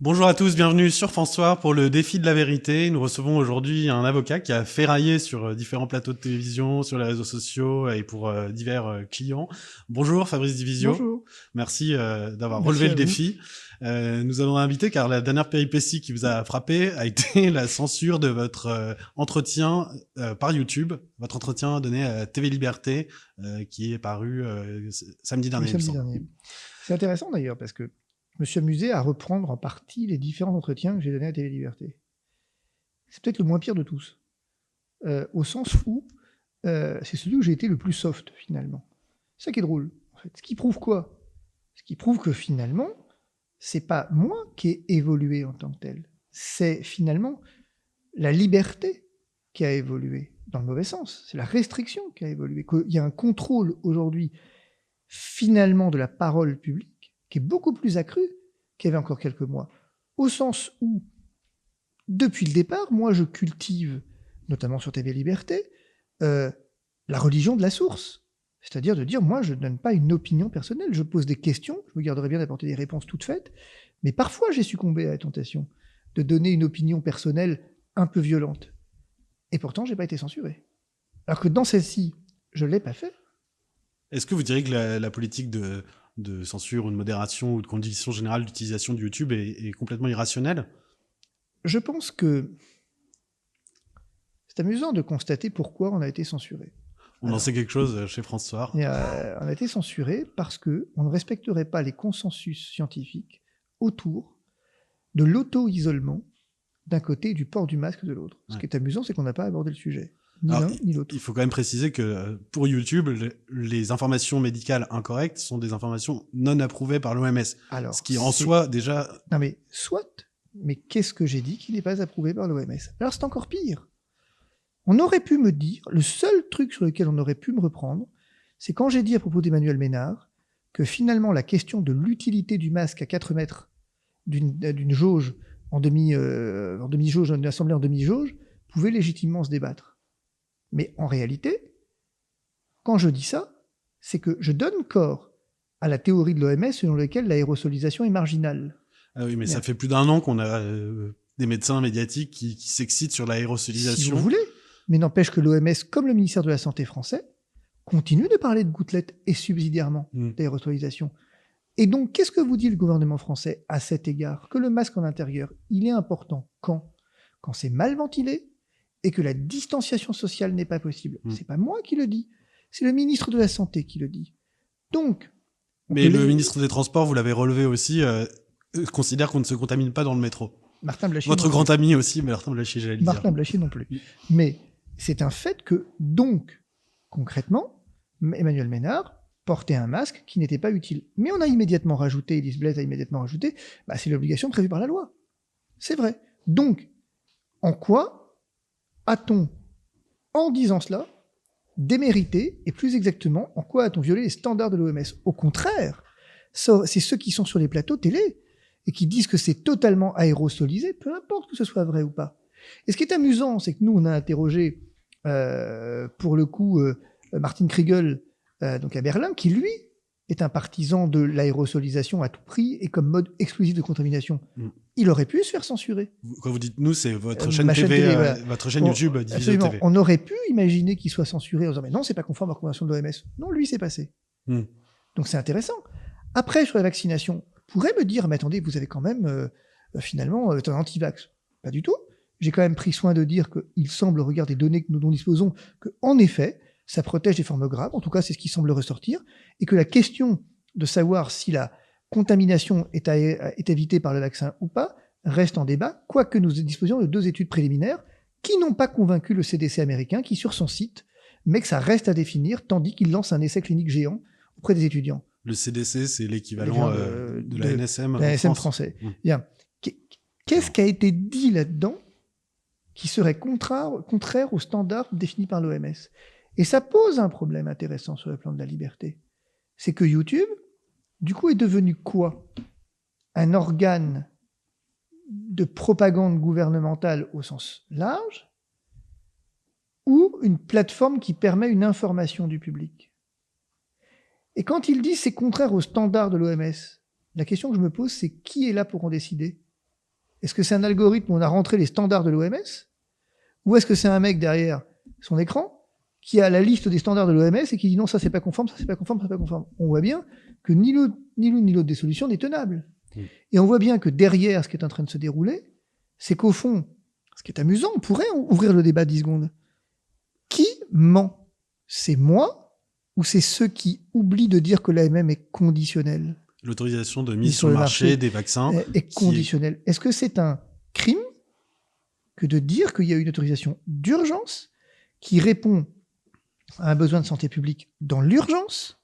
Bonjour à tous, bienvenue sur François pour le défi de la vérité. Nous recevons aujourd'hui un avocat qui a ferraillé sur différents plateaux de télévision, sur les réseaux sociaux et pour divers clients. Bonjour Fabrice Divisio, Bonjour. merci d'avoir Merci relevé le à vous. défi. Nous avons invité car la dernière péripétie qui vous a frappé a été la censure de votre entretien par YouTube, votre entretien donné à TV Liberté qui est paru samedi dernier. Le samedi dernier. C'est intéressant d'ailleurs parce que je me suis amusé à reprendre en partie les différents entretiens que j'ai donnés à Télé Liberté. C'est peut-être le moins pire de tous, au sens où c'est celui où j'ai été le plus soft finalement. C'est ça qui est drôle. En fait. Ce qui prouve quoi? Ce qui prouve que finalement, c'est pas moi qui ai évolué en tant que tel. C'est finalement la liberté qui a évolué dans le mauvais sens. C'est la restriction qui a évolué. Il y a un contrôle aujourd'hui finalement de la parole publique qui est beaucoup plus accru qu'il y avait encore quelques mois. Au sens où, depuis le départ, moi je cultive, notamment sur TV Liberté, la religion de la source. C'est-à-dire de dire, moi je ne donne pas une opinion personnelle, je pose des questions, je me garderai bien d'apporter des réponses toutes faites, mais parfois j'ai succombé à la tentation de donner une opinion personnelle un peu violente. Et pourtant, j'ai pas été censuré. Alors que dans celle-ci, je l'ai pas fait. Est-ce que vous diriez que la politique de censure ou de modération ou de conditions générales d'utilisation de YouTube est complètement irrationnelle? Je pense que c'est amusant de constater pourquoi on a été censuré. On en sait quelque chose chez François. On a été censuré parce qu'on ne respecterait pas les consensus scientifiques autour de l'auto-isolement d'un côté et du port du masque de l'autre. Ce qui est amusant, c'est qu'on n'a pas abordé le sujet. Ni l'un, ni l'autre. Il faut quand même préciser que pour YouTube, les informations médicales incorrectes sont des informations non approuvées par l'OMS. Alors, ce qui en soi déjà... Non mais, soit, mais qu'est-ce que j'ai dit qui n'est pas approuvé par l'OMS? Alors c'est encore pire. On aurait pu me dire, le seul truc sur lequel on aurait pu me reprendre, c'est quand j'ai dit à propos d'Emmanuel Ménard que finalement la question de l'utilité du masque à 4 mètres d'une jauge en demi-jauge, d'une assemblée en demi-jauge, pouvait légitimement se débattre. Mais en réalité, quand je dis ça, c'est que je donne corps à la théorie de l'OMS selon laquelle l'aérosolisation est marginale. Ah oui, mais ça fait plus d'un an qu'on a des médecins médiatiques qui s'excitent sur l'aérosolisation. Si vous voulez, mais n'empêche que l'OMS, comme le ministère de la Santé français, continue de parler de gouttelettes et subsidiairement d'aérosolisation. Et donc, qu'est-ce que vous dit le gouvernement français à cet égard? Que le masque en intérieur, il est important quand c'est mal ventilé et que la distanciation sociale n'est pas possible. C'est pas moi qui le dis, c'est le ministre de la Santé qui le dit. Donc... Mais le ministre des Transports, vous l'avez relevé aussi, considère qu'on ne se contamine pas dans le métro. Martin Blachier. Votre grand ami aussi, mais Martin Blachier, j'allais le dire. Martin Blachier non plus. Mais c'est un fait que, donc, concrètement, Emmanuel Ménard portait un masque qui n'était pas utile. Mais on a immédiatement rajouté, Élise Blaise a immédiatement rajouté, c'est l'obligation prévue par la loi. C'est vrai. Donc, en quoi a-t-on, en disant cela, démérité, et plus exactement, en quoi a-t-on violé les standards de l'OMS? Au contraire, c'est ceux qui sont sur les plateaux télé et qui disent que c'est totalement aérosolisé, peu importe que ce soit vrai ou pas. Et ce qui est amusant, c'est que nous, on a interrogé, pour le coup, Martin Kriegel, donc à Berlin, qui, lui, est un partisan de l'aérosolisation à tout prix et comme mode exclusif de contamination. Il aurait pu se faire censurer. Quand vous dites nous, c'est votre chaîne TV, voilà. Votre chaîne YouTube Divisio TV. On aurait pu imaginer qu'il soit censuré en disant mais non, c'est pas conforme à la convention de l'OMS. Non, lui, c'est passé. Donc c'est intéressant. Après, sur la vaccination, on pourrait me dire mais attendez, vous avez quand même finalement un anti-vax. Pas du tout. J'ai quand même pris soin de dire qu'il semble, au regard des données dont nous disposons, qu'en effet, ça protège des formes graves, en tout cas c'est ce qui semble ressortir, et que la question de savoir si la contamination est évitée par le vaccin ou pas reste en débat, quoique nous disposions de 2 études préliminaires qui n'ont pas convaincu le CDC américain, qui sur son site, mais que ça reste à définir, tandis qu'il lance un essai clinique géant auprès des étudidaient. Le CDC, c'est l'équivalent de la NSM, la NSM français. Bien. Qu'est-ce qui a été dit là-dedans qui serait contraire aux standards définis par l'OMS? Et ça pose un problème intéressant sur le plan de la liberté. C'est que YouTube, du coup, est devenu quoi? Un organe de propagande gouvernementale au sens large ou une plateforme qui permet une information du public? Et quand il dit c'est contraire aux standards de l'OMS, la question que je me pose, c'est qui est là pour en décider? Est-ce que c'est un algorithme où on a rentré les standards de l'OMS? Ou est-ce que c'est un mec derrière son écran qui a la liste des standards de l'OMS et qui dit non, ça c'est pas conforme, ça c'est pas conforme, ça c'est pas conforme? On voit bien que ni l'une ni l'autre des solutions n'est tenable. Et on voit bien que derrière ce qui est en train de se dérouler, c'est qu'au fond, ce qui est amusant, on pourrait ouvrir le débat 10 secondes. Qui ment? C'est moi ou c'est ceux qui oublient de dire que l'AMM est conditionnelle? L'autorisation de mise sur le marché des vaccins est conditionnelle. Est-ce que c'est un crime que de dire qu'il y a une autorisation d'urgence qui répond à un besoin de santé publique dans l'urgence,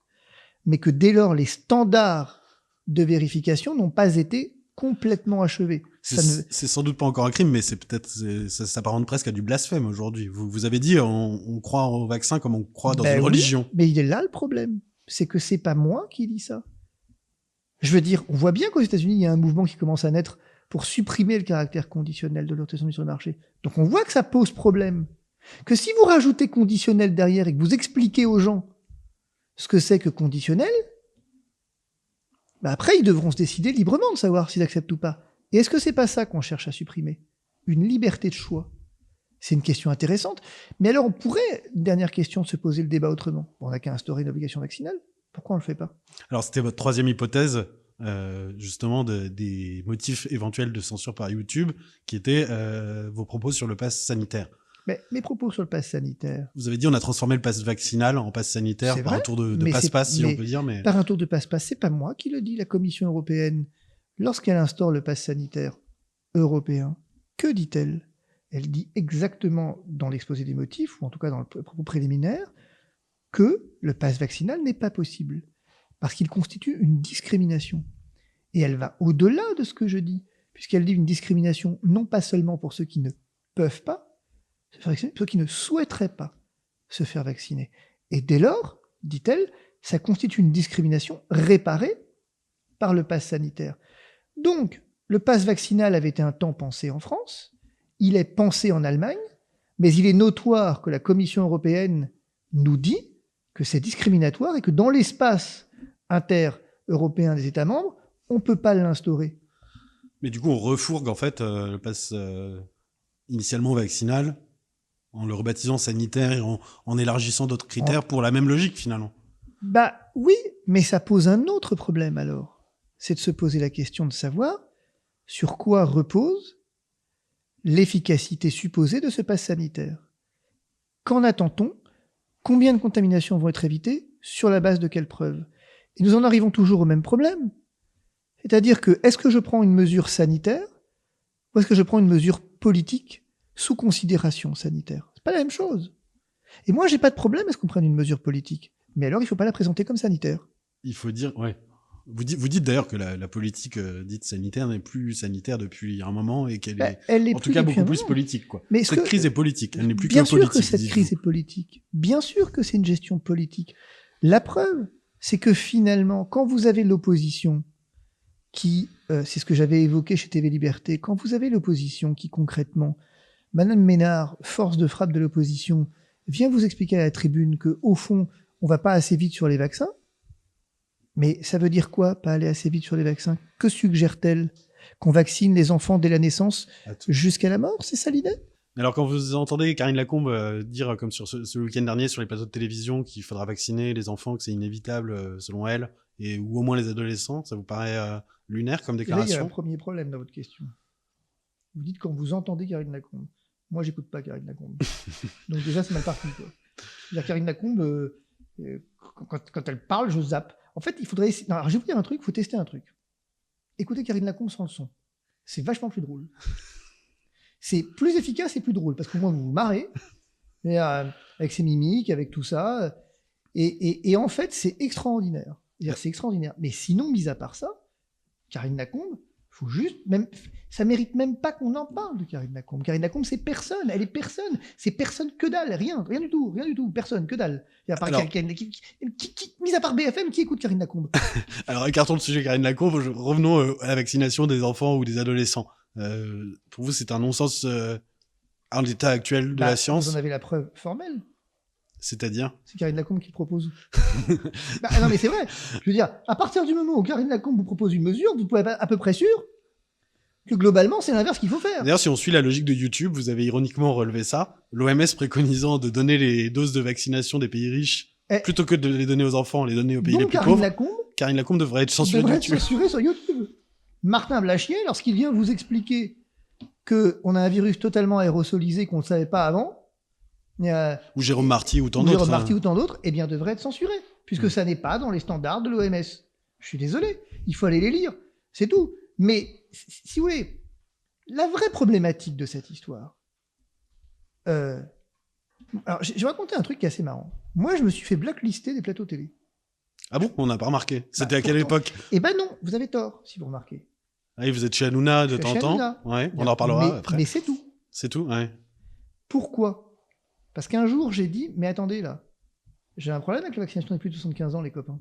mais que dès lors les standards de vérification n'ont pas été complètement achevés? C'est sans doute pas encore un crime, mais ça s'apparente presque à du blasphème aujourd'hui. Vous avez dit on croit au vaccin comme on croit dans une religion. Oui, mais il est là le problème, c'est que c'est pas moi qui dis ça. Je veux dire, on voit bien qu'aux États-Unis, il y a un mouvement qui commence à naître pour supprimer le caractère conditionnel de l'autorisation sur le marché. Donc on voit que ça pose problème. Que si vous rajoutez conditionnel derrière et que vous expliquez aux gens ce que c'est que conditionnel, bah après ils devront se décider librement de savoir s'ils acceptent ou pas. Et est-ce que c'est pas ça qu'on cherche à supprimer? Une liberté de choix. C'est une question intéressante. Mais alors on pourrait, dernière question, se poser le débat autrement. On n'a qu'à instaurer une obligation vaccinale. Pourquoi on le fait pas? Alors c'était votre troisième hypothèse, justement des motifs éventuels de censure par YouTube, qui étaient vos propos sur le pass sanitaire. Mais mes propos sur le pass sanitaire. Vous avez dit on a transformé le pass vaccinal en pass sanitaire par un tour de passe-passe, si on peut dire. Mais par un tour de passe-passe, c'est pas moi qui le dis. La Commission européenne, lorsqu'elle instaure le pass sanitaire européen, que dit-elle? Elle dit exactement dans l'exposé des motifs, ou en tout cas dans le propos préliminaire, que le pass vaccinal n'est pas possible, parce qu'il constitue une discrimination. Et elle va au-delà de ce que je dis, puisqu'elle dit une discrimination non pas seulement pour ceux qui ne peuvent pas se faire vacciner, pour ceux qui ne souhaiteraient pas se faire vacciner. Et dès lors, dit-elle, ça constitue une discrimination réparée par le pass sanitaire. Donc, le pass vaccinal avait été un temps pensé en France, il est pensé en Allemagne, mais il est notoire que la Commission européenne nous dit que c'est discriminatoire et que dans l'espace inter-européen des États membres, on ne peut pas l'instaurer. Mais du coup, on refourgue en fait le pass initialement vaccinal en le rebaptisant sanitaire et en élargissant d'autres critères pour la même logique finalement. Bah oui, mais ça pose un autre problème alors. C'est de se poser la question de savoir sur quoi repose l'efficacité supposée de ce pass sanitaire. Qu'en attend-on? Combien de contaminations vont être évitées? Sur la base de quelles preuves? Et nous en arrivons toujours au même problème. C'est-à-dire que, est-ce que je prends une mesure sanitaire ou est-ce que je prends une mesure politique sous considération sanitaire? C'est pas la même chose. Et moi, j'ai pas de problème à ce qu'on prenne une mesure politique. Mais alors, il faut pas la présenter comme sanitaire. Il faut dire, ouais. Vous dites d'ailleurs que la politique dite sanitaire n'est plus sanitaire depuis un moment et qu'elle est en tout cas beaucoup plus politique, quoi. Mais cette crise est politique, elle n'est plus que politique. Bien sûr que cette crise est politique. Bien sûr que c'est une gestion politique. La preuve, c'est que finalement, quand vous avez l'opposition qui, c'est ce que j'avais évoqué chez TV Liberté, quand vous avez l'opposition qui concrètement, Madame Ménard, force de frappe de l'opposition, vient vous expliquer à la tribune que au fond, on va pas assez vite sur les vaccins. Mais ça veut dire quoi, pas aller assez vite sur les vaccins? Que suggère-t-elle? Qu'on vaccine les enfants dès la naissance jusqu'à la mort? C'est ça l'idée? Alors quand vous entendez Karine Lacombe dire, comme sur ce week-end dernier sur les plateaux de télévision, qu'il faudra vacciner les enfants, que c'est inévitable selon elle, ou au moins les adolescents, ça vous paraît lunaire comme déclaration? Et là, il y a un premier problème dans votre question. Vous dites quand vous entendez Karine Lacombe. Moi, j'écoute pas Karine Lacombe. Donc déjà, c'est mal parti, quoi. C'est-à-dire Karine Lacombe, quand elle parle, je zappe. En fait, il faudrait essayer... Non, alors, je vais vous dire un truc, il faut tester un truc. Écoutez Karine Lacombe sans le son. C'est vachement plus drôle. C'est plus efficace et plus drôle, parce qu'au moins vous vous marrez, avec ses mimiques, avec tout ça. Et en fait, c'est extraordinaire. C'est-à-dire, c'est extraordinaire. Mais sinon, mis à part ça, Karine Lacombe, faut juste... ça mérite même pas qu'on en parle de Karine Lacombe. Karine Lacombe, c'est personne. Elle est personne. C'est personne que dalle. Rien du tout. Personne, que dalle. Mis à part BFM, qui écoute Karine Lacombe? Alors, écartons le sujet Karine Lacombe, revenons à la vaccination des enfants ou des adolescents. Pour vous, c'est un non-sens en l'état actuel de la science? Vous en avez la preuve formelle. C'est-à-dire? C'est Karine Lacombe qui le propose. Non, mais c'est vrai. Je veux dire, à partir du moment où Karine Lacombe vous propose une mesure, vous pouvez être à peu près sûr Que globalement, c'est l'inverse qu'il faut faire. D'ailleurs, si on suit la logique de YouTube, vous avez ironiquement relevé ça. L'OMS préconisant de donner les doses de vaccination des pays riches, plutôt que de les donner aux enfants, les donner aux pays les plus pauvres. Karine Lacombe devrait être censurée sur YouTube. Martin Blachier, lorsqu'il vient vous expliquer qu'on a un virus totalement aérosolisé qu'on ne savait pas avant, ou Jérôme Marty ou tant d'autres, eh bien, devrait être censuré, puisque ça n'est pas dans les standards de l'OMS. Je suis désolé, il faut aller les lire, c'est tout. Mais, si vous voulez, la vraie problématique de cette histoire... alors, je vais raconter un truc qui est assez marrant. Moi, je me suis fait blacklister des plateaux télé. Ah bon? On n'a pas remarqué. C'était à quelle époque? Eh ben non, vous avez tort, si vous remarquez. Ah oui, vous êtes chez Hanouna de temps en temps. Ouais, on en reparlera après. Mais c'est tout. C'est tout, ouais. Pourquoi? Parce qu'un jour, j'ai dit, mais attendez là, j'ai un problème avec la vaccination des plus de 75 ans, les copains.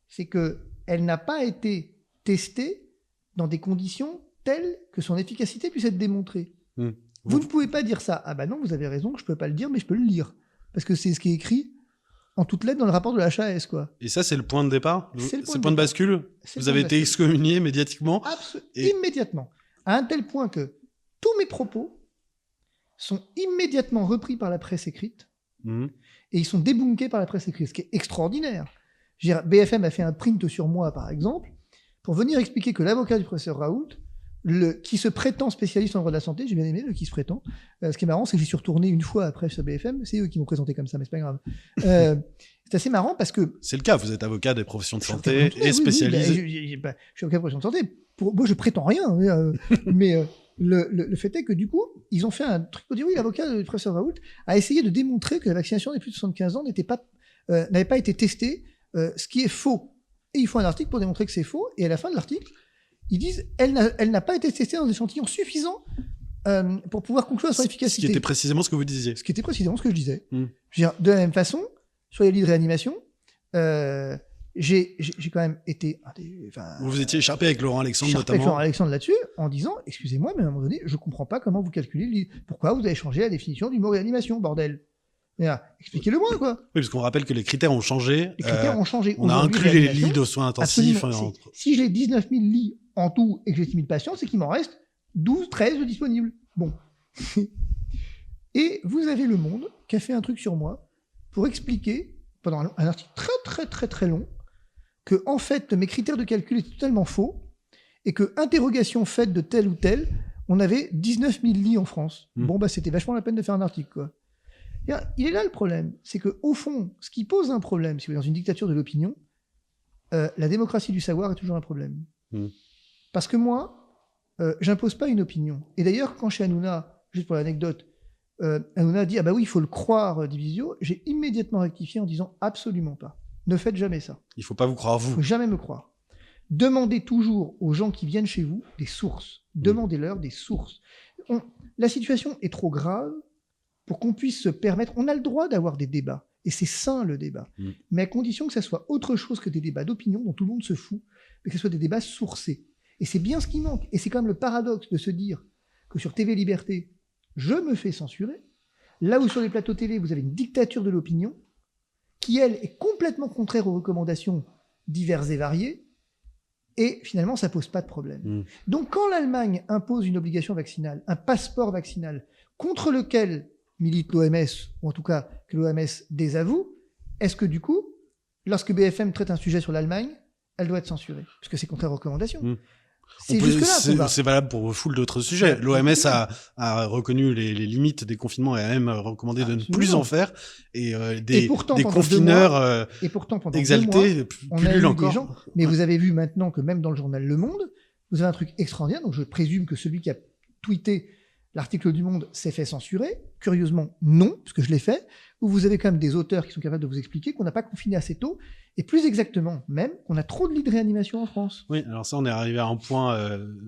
C'est qu'elle n'a pas été testée dans des conditions telles que son efficacité puisse être démontrée. Vous ne pouvez pas dire ça. Ah bah non, vous avez raison, je peux pas le dire, mais je peux le lire. Parce que c'est ce qui est écrit en toutes lettres dans le rapport de la HAS, quoi. Et ça, c'est le point de départ? C'est le point de bascule? Vous avez été excommunié médiatiquement? Immédiatement. À un tel point que tous mes propos sont immédiatement repris par la presse écrite et ils sont débunkés par la presse écrite, ce qui est extraordinaire. BFM a fait un print sur moi, par exemple, pour venir expliquer que l'avocat du professeur Raoult, qui se prétend spécialiste en droit de la santé, j'ai bien aimé le qui se prétend. Ce qui est marrant, c'est que j'y suis retourné une fois après sur BFM, c'est eux qui m'ont présenté comme ça, mais c'est pas grave. C'est assez marrant parce que... C'est le cas, vous êtes avocat des professions de santé et spécialisé. Je suis avocat des professions de santé. Moi, je prétends rien, mais le fait est que du coup, ils ont fait un truc pour dire oui, l'avocat du professeur Raoult a essayé de démontrer que la vaccination des plus de 75 ans n'avait pas été testée, ce qui est faux. Et il faut un article pour démontrer que c'est faux, et à la fin de l'article, ils disent elle n'a pas été testée dans des échantillons suffisants pour pouvoir conclure à son efficacité. Ce qui était précisément ce que vous disiez. Ce qui était précisément ce que je disais. Je veux dire, de la même façon, sur les lits de réanimation, j'ai quand même été... vous étiez échappé avec Laurent Alexandre notamment. Avec Laurent Alexandre là-dessus, en disant, excusez-moi, mais à un moment donné, je comprends pas comment vous calculez le lit. Pourquoi vous avez changé la définition du mot réanimation, bordel? Expliquez-le-moi, quoi. Oui, parce qu'on rappelle que les critères ont changé. Les critères ont changé. On a inclus les lits de soins intensifs. Si j'ai 19 000 lits en tout et que j'ai 6 000 patients, c'est qu'il m'en reste 12, 13 de disponibles. Bon. Et vous avez Le Monde qui a fait un truc sur moi pour expliquer, pendant un article très très très très long, que en fait mes critères de calcul étaient totalement faux et que interrogation faite de tel ou tel, on avait 19 000 lits en France. Bon, bah c'était vachement la peine de faire un article, quoi. Il est là le problème, c'est qu'au fond, ce qui pose un problème, si vous voulez, dans une dictature de l'opinion, la démocratie du savoir est toujours un problème. Parce que moi, j'impose pas une opinion. Et d'ailleurs, quand chez Hanouna, juste pour l'anecdote, Hanouna a dit « Ah bah oui, il faut le croire, Divisio », j'ai immédiatement rectifié en disant « Absolument pas. Ne faites jamais ça. Il faut pas vous croire, vous. Il faut jamais me croire. Demandez toujours aux gens qui viennent chez vous des sources. Demandez-leur des sources. La situation est trop grave pour qu'on puisse se permettre... On a le droit d'avoir des débats. Et c'est sain, le débat. Mais à condition que ça soit autre chose que des débats d'opinion dont tout le monde se fout, mais que ce soit des débats sourcés. Et c'est bien ce qui manque. Et c'est quand même le paradoxe de se dire que sur TV Liberté, je me fais censurer, là où sur les plateaux télé, vous avez une dictature de l'opinion, qui, elle, est complètement contraire aux recommandations diverses et variées, et finalement, ça pose pas de problème. Donc, quand l'Allemagne impose une obligation vaccinale, un passeport vaccinal, contre lequel milite l'OMS, ou en tout cas que l'OMS désavoue, est-ce que du coup, lorsque BFM traite un sujet sur l'Allemagne, elle doit être censurée? Parce que c'est contraire aux recommandations. C'est valable pour foule d'autres sujets. L'OMS a reconnu les limites des confinements et a même recommandé de ne plus en faire. Et des confineurs exaltés pullulent encore. Mais vous avez vu maintenant que même dans le journal Le Monde, vous avez un truc extraordinaire. Donc je présume que celui qui a tweeté l'article du Monde s'est fait censurer. Curieusement, non, parce que je l'ai fait. Où vous avez quand même des auteurs qui sont capables de vous expliquer qu'on n'a pas confiné assez tôt. Et plus exactement, même, qu'on a trop de lits de réanimation en France. Oui, alors ça, on est arrivé à un point,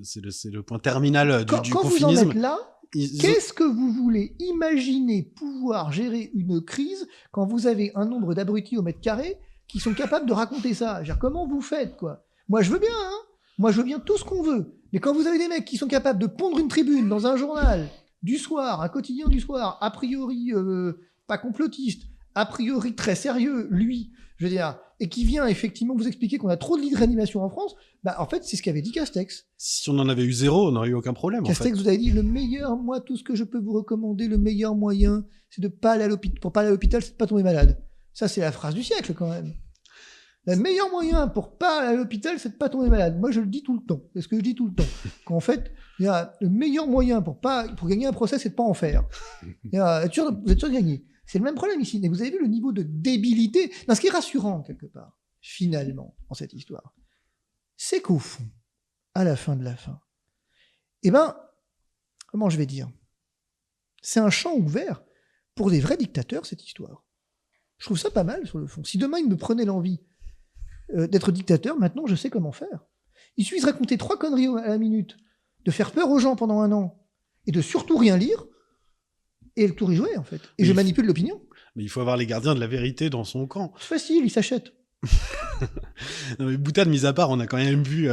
c'est le point terminal du confinisme. Quand vous en êtes là, qu'est-ce que vous voulez imaginer pouvoir gérer une crise quand vous avez un nombre d'abrutis au mètre carré qui sont capables de raconter ça? Je veux dire, comment vous faites, quoi? Moi, je veux bien, hein. Moi, je veux bien tout ce qu'on veut. Mais quand vous avez des mecs qui sont capables de pondre une tribune dans un journal du soir, un quotidien du soir, a priori pas complotiste, a priori très sérieux, lui, je veux dire, et qui vient effectivement vous expliquer qu'on a trop de lits de réanimation en France, bah, en fait, c'est ce qu'avait dit Castex. Si on en avait eu 0, on n'aurait eu aucun problème. Castex vous avait dit, moi, tout ce que je peux vous recommander, le meilleur moyen, c'est de pas aller à l'hôpital. Pour pas aller à l'hôpital, c'est de pas tomber malade. Ça, c'est la phrase du siècle, quand même. Le meilleur moyen pour pas aller à l'hôpital, c'est de pas tomber malade. Moi, je le dis tout le temps. C'est ce que je dis tout le temps. Qu'en fait, le meilleur moyen pour gagner un procès, c'est de pas en faire. Vous êtes sûr de gagner. C'est le même problème ici. Mais vous avez vu le niveau de débilité. Non, ce qui est rassurant, quelque part, finalement, dans cette histoire, c'est qu'au fond, à la fin de la fin, comment je vais dire, c'est un champ ouvert pour des vrais dictateurs, cette histoire. Je trouve ça pas mal, sur le fond. Si demain, il me prenait l'envie d'être dictateur, maintenant, je sais comment faire. Il suffit de raconter 3 conneries à la minute, de faire peur aux gens pendant 1 an, et de surtout rien lire, et le tour est joué, en fait. Et je manipule l'opinion. Mais il faut avoir les gardiens de la vérité dans son camp. C'est facile, ils s'achètent. Non, mais boutade mise à part, on a quand même vu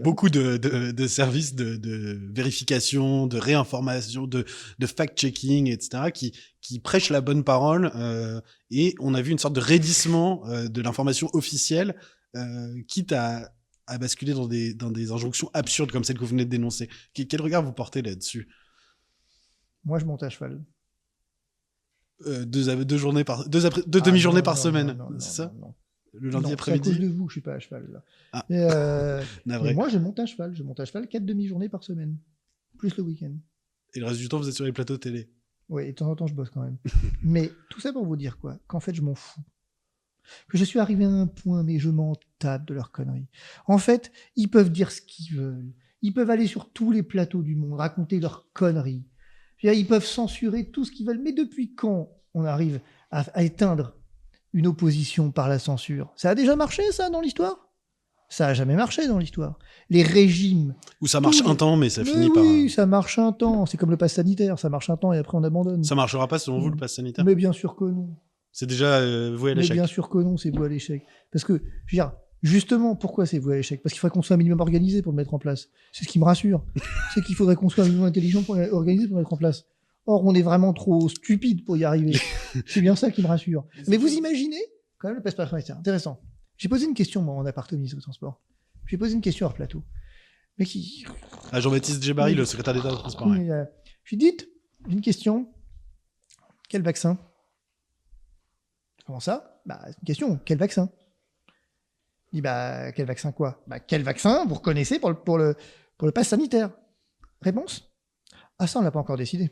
beaucoup de services de vérification, de réinformation, de fact-checking, etc., qui prêchent la bonne parole, et on a vu une sorte de raidissement de l'information officielle, quitte à basculer dans des injonctions absurdes comme celle que vous venez de dénoncer. Quel regard vous portez là-dessus? Moi, je monte à cheval. 2 demi-journées par semaine, c'est ça? Non. Le lundi après-midi. C'est à cause de vous, je suis pas à cheval, là. Ah. Mais moi, je monte à cheval. Je monte à cheval 4 demi-journées par semaine. Plus le week-end. Et le reste du temps, vous êtes sur les plateaux télé? Oui, et de temps en temps, je bosse quand même. Mais tout ça pour vous dire quoi? Qu'en fait, je m'en fous. Que je suis arrivé à un point, mais je m'en tape de leurs conneries. En fait, ils peuvent dire ce qu'ils veulent. Ils peuvent aller sur tous les plateaux du monde, raconter leurs conneries. Ils peuvent censurer tout ce qu'ils veulent. Mais depuis quand on arrive à éteindre une opposition par la censure? Ça a déjà marché, ça, dans l'histoire? Ça a jamais marché dans l'histoire. Les régimes... Ou ça marche un temps, mais ça finit par... Oui, ça marche un temps. C'est comme le pass sanitaire. Ça marche un temps et après on abandonne. Ça marchera pas selon vous, le pass sanitaire? Mais bien sûr que non. C'est déjà voué à l'échec. Mais bien sûr que non, c'est voué à l'échec. Parce que, je veux dire, justement, pourquoi c'est voué à l'échec? Parce qu'il faudrait qu'on soit un minimum organisé pour le mettre en place. C'est ce qui me rassure. C'est qu'il faudrait qu'on soit un minimum intelligent pour organisé pour le mettre en place. Or, on est vraiment trop stupide pour y arriver. C'est bien ça qui me rassure. Mais vous imaginez, quand même, le passeport sanitaire. Intéressant. J'ai posé une question, moi, en appart au ministre du Transport. J'ai posé une question hors plateau. Mais qui... À Jean-Baptiste Djebari, le secrétaire d'État du Transport. Oui, je lui ai dit, j'ai une question. Quel vaccin? Comment ça? C'est une question. Quel vaccin? Il dit, quel vaccin quoi? Quel vaccin vous reconnaissez pour le pass sanitaire? Réponse? Ah, ça, on l'a pas encore décidé.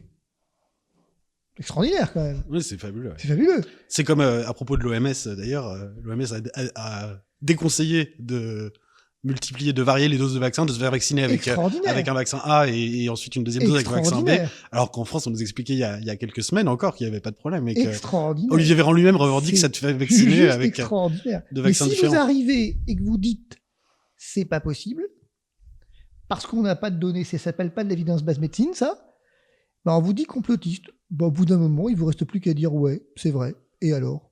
Extraordinaire, quand même. Oui, c'est fabuleux. Ouais. C'est fabuleux. C'est comme, à propos de l'OMS, d'ailleurs, l'OMS a déconseillé de multiplier, de varier les doses de vaccins, de se faire vacciner avec un vaccin A et ensuite une deuxième dose avec un vaccin B. Alors qu'en France, on nous expliquait il y a quelques semaines encore qu'il n'y avait pas de problème. Et extraordinaire. Olivier Véran lui-même revendique que ça te fait vacciner avec de vaccins différents. Si vous arrivez et que vous dites c'est pas possible, parce qu'on n'a pas de données, ça s'appelle pas de l'évidence-based médecine, ça, on vous dit complotiste. Au bout d'un moment, il vous reste plus qu'à dire ouais, c'est vrai. Et alors?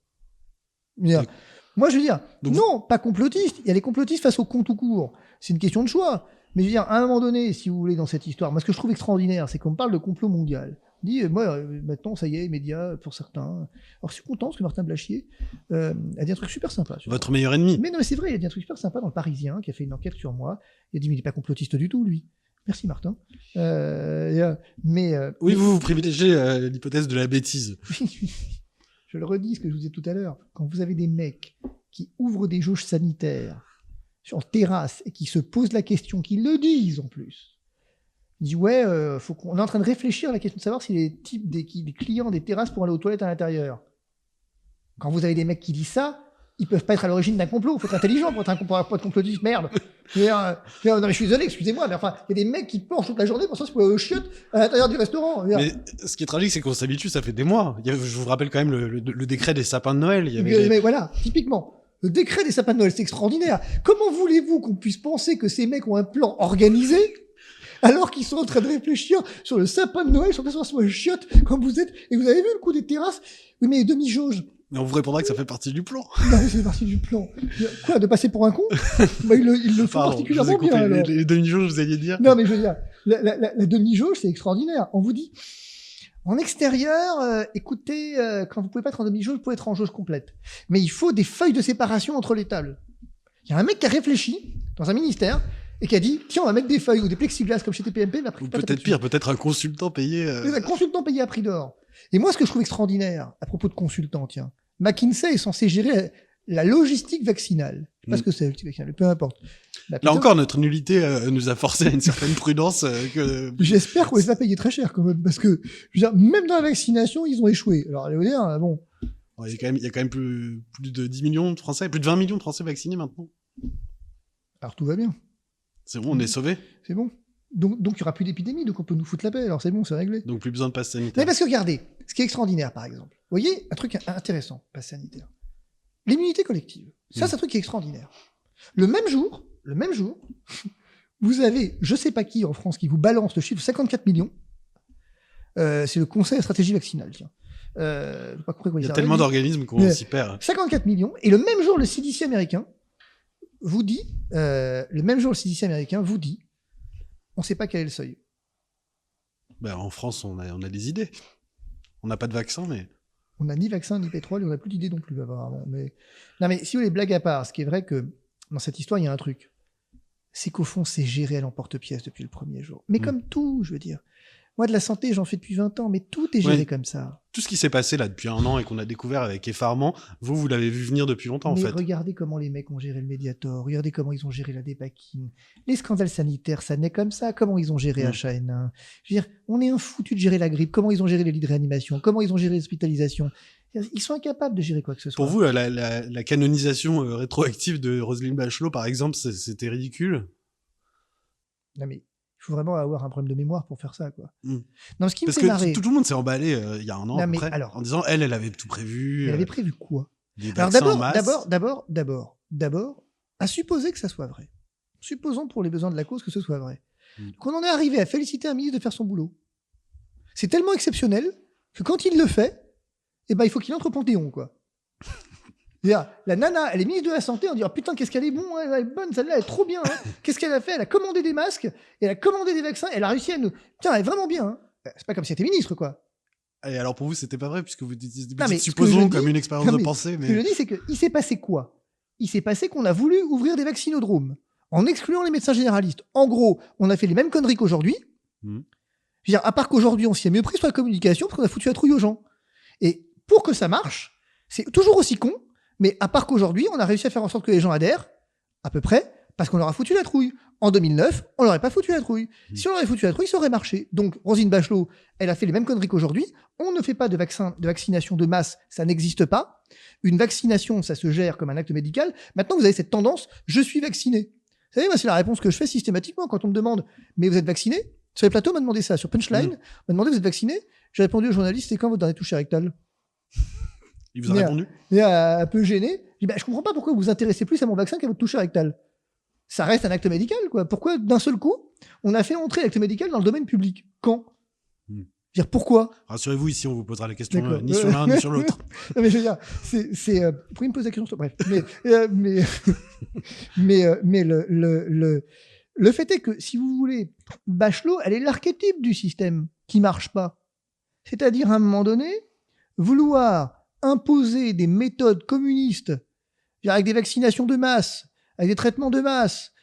Moi, je veux dire, non, pas complotiste. Il y a les complotistes face au con tout court. C'est une question de choix. Mais je veux dire, à un moment donné, si vous voulez, dans cette histoire, moi, ce que je trouve extraordinaire, c'est qu'on parle de complot mondial. On dit, maintenant, ça y est, médias, pour certains. Alors, je suis content parce que Martin Blachier a dit un truc super sympa. Votre meilleur ennemi. Mais non, mais c'est vrai, il a dit un truc super sympa dans le Parisien, qui a fait une enquête sur moi. Il a dit, mais il n'est pas complotiste du tout, lui. Merci, Martin. Oui, vous privilégiez l'hypothèse de la bêtise. Je le redis, ce que je vous disais tout à l'heure. Quand vous avez des mecs qui ouvrent des jauges sanitaires sur terrasse et qui se posent la question, qui le disent en plus, ils disent ouais, on est en train de réfléchir à la question de savoir si les types des clients des terrasses pourront aller aux toilettes à l'intérieur. Quand vous avez des mecs qui disent ça, ils peuvent pas être à l'origine d'un complot. Il faut être intelligent pour être complotiste, merde. Non, mais je suis désolé, excusez-moi, mais enfin, il y a des mecs qui planchent toute la journée pour ça se poser aux chiottes à l'intérieur du restaurant. Mais ce qui est tragique, c'est qu'on s'habitue, ça fait des mois. Je vous rappelle quand même le décret des sapins de Noël. Mais voilà, typiquement. Le décret des sapins de Noël, c'est extraordinaire. Comment voulez-vous qu'on puisse penser que ces mecs ont un plan organisé alors qu'ils sont en train de réfléchir sur le sapin de Noël, sur le se chiottes comme vous êtes, et vous avez vu le coup des terrasses? Oui, mais demi-jauge. Mais on vous répondra que ça fait partie du plan. Non, mais c'est partie du plan. Quoi, de passer pour un con? Ils le font particulièrement bien, alors. Les demi-jauges, vous alliez dire? Non, mais je veux dire, la demi-jauge, c'est extraordinaire. On vous dit, En extérieur, écoutez, quand vous pouvez pas être en demi-jauge, vous pouvez être en jauge complète. Mais il faut des feuilles de séparation entre les tables. Il y a un mec qui a réfléchi dans un ministère et qui a dit tiens, on va mettre des feuilles ou des plexiglas comme chez TPMP, mais après, Ou peut-être pire, peut-être un consultant payé. Un consultant payé à prix d'or. Et moi, ce que je trouve extraordinaire à propos de consultants, tiens, McKinsey est censé gérer la logistique vaccinale. Je sais pas ce que c'est, la logistique vaccinale, peu importe. Là encore, notre nullité nous a forcé à une certaine prudence. J'espère qu'on les a payés très cher quand même, parce que je veux dire, même dans la vaccination, ils ont échoué. Alors, allez vous dire, bon. Il y a quand même plus de 10 millions de Français, plus de 20 millions de Français vaccinés maintenant. Alors tout va bien. C'est bon, on est sauvés. C'est bon. Donc il n'y aura plus d'épidémie, donc on peut nous foutre la paix. Alors c'est bon, c'est réglé. Donc plus besoin de passe sanitaire. Mais parce que regardez, ce qui est extraordinaire par exemple. Vous voyez, un truc intéressant, passe sanitaire. L'immunité collective. Ça, c'est un truc qui est extraordinaire. Le même jour, vous avez, je sais pas qui en France qui vous balance le chiffre 54 millions. C'est le Conseil de stratégie vaccinale, tiens. Pas compris quoi il y a tellement d'organismes qu'on s'y perd. 54 millions. Et le même jour, le CDC américain vous dit, on sait pas quel est le seuil. Ben, en France, on a des idées. On n'a pas de vaccin, mais... On n'a ni vaccin, ni pétrole, et on n'a plus d'idées non plus, apparemment. Non, mais si vous voulez, blague à part, ce qui est vrai que dans cette histoire, il y a un truc. C'est qu'au fond, c'est géré à l'emporte-pièce depuis le premier jour. Mais comme tout, je veux dire. Moi, de la santé, j'en fais depuis 20 ans, mais tout est géré comme ça. Tout ce qui s'est passé là depuis 1 an et qu'on a découvert avec effarement, vous l'avez vu venir depuis longtemps, en fait. Regardez comment les mecs ont géré le Mediator, regardez comment ils ont géré la dépakine. Les scandales sanitaires, ça naît comme ça. Comment ils ont géré H1N1. Je veux dire, on est un foutu de gérer la grippe. Comment ils ont géré les lits de réanimation. Comment ils ont géré l'hospitalisation. Ils sont incapables de gérer quoi que ce soit. Pour vous, la canonisation rétroactive de Roselyne Bachelot, par exemple, c'était ridicule. Non mais... Il faut vraiment avoir un problème de mémoire pour faire ça, quoi. Non, ce qui me fait marrer... tout le monde s'est emballé il y a 1 an après, en disant elle avait tout prévu. Elle avait prévu quoi? Alors d'abord, à supposer que ça soit vrai. Supposons pour les besoins de la cause que ce soit vrai. Donc on en est arrivé à féliciter un ministre de faire son boulot. C'est tellement exceptionnel que quand il le fait, eh ben il faut qu'il entre au Panthéon, quoi. La nana, elle est ministre de la Santé, on dit oh, putain, qu'est-ce qu'elle est bonne, celle-là, elle est trop bien. Hein. Qu'est-ce qu'elle a fait? Elle a commandé des masques, elle a commandé des vaccins, elle a réussi à nous. Putain, elle est vraiment bien. Hein. C'est pas comme si elle était ministre, quoi. Et alors pour vous, c'était pas vrai, puisque vous supposons comme une expérience de pensée. Mais... Ce que je dis, c'est qu'il s'est passé quoi? Il s'est passé qu'on a voulu ouvrir des vaccinodromes en excluant les médecins généralistes. En gros, on a fait les mêmes conneries qu'aujourd'hui. Je veux dire, à part qu'aujourd'hui, on s'y est mieux pris sur la communication parce qu'on a foutu la trouille aux gens. Et pour que ça marche, c'est toujours aussi con. Mais à part qu'aujourd'hui, on a réussi à faire en sorte que les gens adhèrent, à peu près, parce qu'on leur a foutu la trouille. En 2009, on leur aurait pas foutu la trouille. Si on leur avait foutu la trouille, ça aurait marché. Donc, Roselyne Bachelot, elle a fait les mêmes conneries qu'aujourd'hui. On ne fait pas de vaccination de masse, ça n'existe pas. Une vaccination, ça se gère comme un acte médical. Maintenant, vous avez cette tendance, je suis vacciné. Vous savez, moi, c'est la réponse que je fais systématiquement quand on me demande, mais vous êtes vacciné? Sur les plateaux, on m'a demandé ça. Sur Punchline, on m'a demandé, vous êtes vacciné? J'ai répondu au journaliste, c'est quand votre dernier toucher rectal? Il vous a répondu? Il est un peu gêné. Je dis, je comprends pas pourquoi vous vous intéressez plus à mon vaccin qu'à votre toucher rectal. Ça reste un acte médical, quoi. Pourquoi, d'un seul coup, on a fait entrer l'acte médical dans le domaine public? Quand? Je veux dire, pourquoi? Rassurez-vous, ici, on vous posera la question ni sur l'un ni sur l'autre. Non, mais je veux dire, vous pouvez me poser la question, bref. Mais le fait est que, si vous voulez, Bachelot, elle est l'archétype du système qui marche pas. C'est-à-dire, à un moment donné, vouloir imposer des méthodes communistes avec des vaccinations de masse, avec des traitements de masse,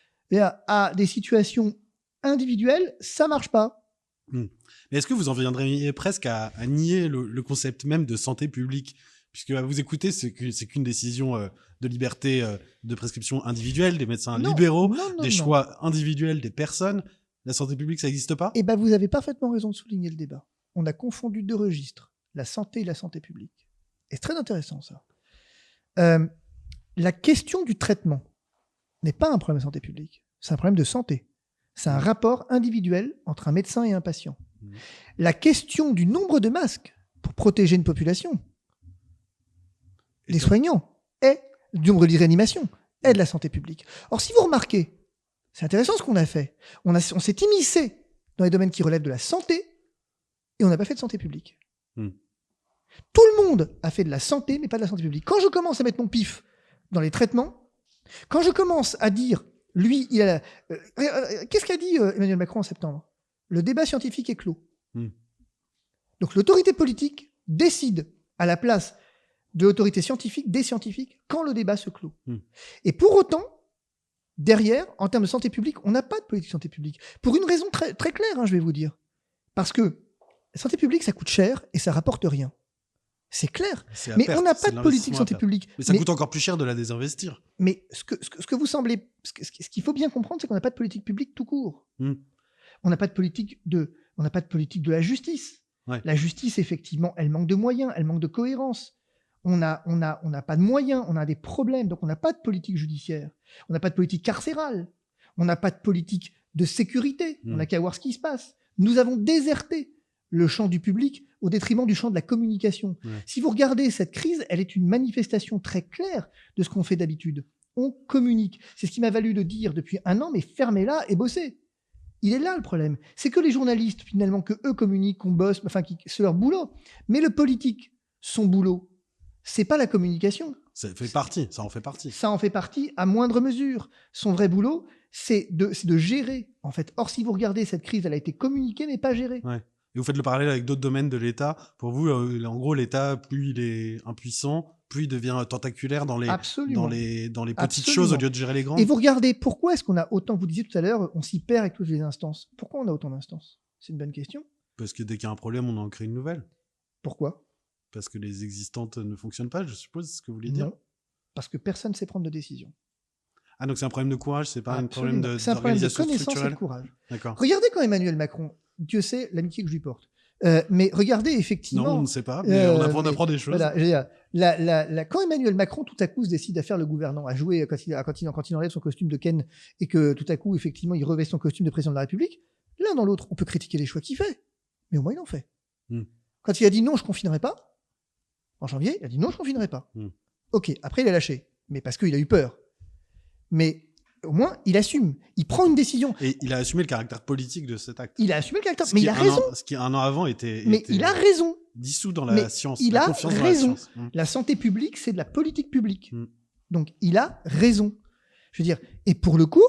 à des situations individuelles, ça marche pas. Mais est-ce que vous en viendriez presque à nier le concept même de santé publique? Puisque à vous écouter, c'est qu'une décision de liberté de prescription individuelle des médecins libéraux, des choix individuels des personnes. La santé publique, ça n'existe pas? Eh ben, vous avez parfaitement raison de souligner le débat. On a confondu 2 registres, la santé et la santé publique. Et c'est très intéressant, ça. La question du traitement n'est pas un problème de santé publique. C'est un problème de santé. C'est un rapport individuel entre un médecin et un patient. La question du nombre de masques pour protéger une population, des soignants, et du nombre de lits de réanimation, est de la santé publique. Or, si vous remarquez, c'est intéressant ce qu'on a fait. On s'est immiscé dans les domaines qui relèvent de la santé et on n'a pas fait de santé publique. Tout le monde a fait de la santé, mais pas de la santé publique. Quand je commence à mettre mon pif dans les traitements, quand je commence à dire, lui, il a... qu'est-ce qu'a dit Emmanuel Macron en septembre? Le débat scientifique est clos. Donc l'autorité politique décide à la place de l'autorité scientifique, des scientifiques, quand le débat se clôt. Et pour autant, derrière, en termes de santé publique, on n'a pas de politique de santé publique. Pour une raison très, très claire, je vais vous dire. Parce que la santé publique, ça coûte cher et ça rapporte rien. C'est clair. Mais on n'a pas de politique de santé publique. Mais ça coûte encore plus cher de la désinvestir. Mais ce que vous semblez... Ce qu'il faut bien comprendre, c'est qu'on n'a pas de politique publique tout court. On n'a pas de politique de la justice. Ouais. La justice, effectivement, elle manque de moyens, elle manque de cohérence. On n'a pas de moyens, on a des problèmes. Donc on n'a pas de politique judiciaire. On n'a pas de politique carcérale. On n'a pas de politique de sécurité. On n'a qu'à voir ce qui se passe. Nous avons déserté le champ du public au détriment du champ de la communication. Ouais. Si vous regardez cette crise, elle est une manifestation très claire de ce qu'on fait d'habitude. On communique. C'est ce qui m'a valu de dire depuis 1 an, mais fermez-la et bossez. Il est là le problème. C'est que les journalistes, finalement, que eux communiquent, qu'on bosse, enfin, c'est leur boulot. Mais le politique, son boulot, c'est pas la communication. Ça en fait partie. Ça en fait partie à moindre mesure. Son vrai boulot, c'est de gérer, en fait. Or, si vous regardez cette crise, elle a été communiquée, mais pas gérée. Ouais. Et vous faites le parallèle avec d'autres domaines de l'État. Pour vous, en gros, l'État, plus il est impuissant, plus il devient tentaculaire dans les petites choses au lieu de gérer les grandes. Et vous regardez, pourquoi est-ce qu'on a autant, vous disiez tout à l'heure, on s'y perd avec toutes les instances. Pourquoi on a autant d'instances? C'est une bonne question. Parce que dès qu'il y a un problème, on en crée une nouvelle. Pourquoi? Parce que les existantes ne fonctionnent pas, je suppose, c'est ce que vous voulez dire. Non, parce que personne ne sait prendre de décision. Ah, donc c'est un problème de courage, c'est pas un problème d'organisation structurelle. C'est un problème de connaissance et de courage. D'accord. Regardez quand Emmanuel Macron, Dieu sait l'amitié que je lui porte, mais regardez effectivement... Non, on ne sait pas, mais on apprend des choses. Voilà, quand Emmanuel Macron tout à coup se décide à faire le gouvernant, à jouer quand il enlève son costume de Ken et que tout à coup effectivement il revêt son costume de président de la République, l'un dans l'autre, on peut critiquer les choix qu'il fait, mais au moins il en fait. Quand il a dit non, je confinerai pas, en janvier, il a dit non, je confinerai pas. Ok, après il a lâché, mais parce qu'il a eu peur. Mais au moins, il assume. Il prend une décision. Et il a assumé le caractère politique de cet acte. Il a assumé le caractère, mais il a raison. Ce qui, 1 an avant, était il a raison. Dissous dans la science. Il a raison. La, la santé publique, c'est de la politique publique. Donc, il a raison. Je veux dire, et pour le coup,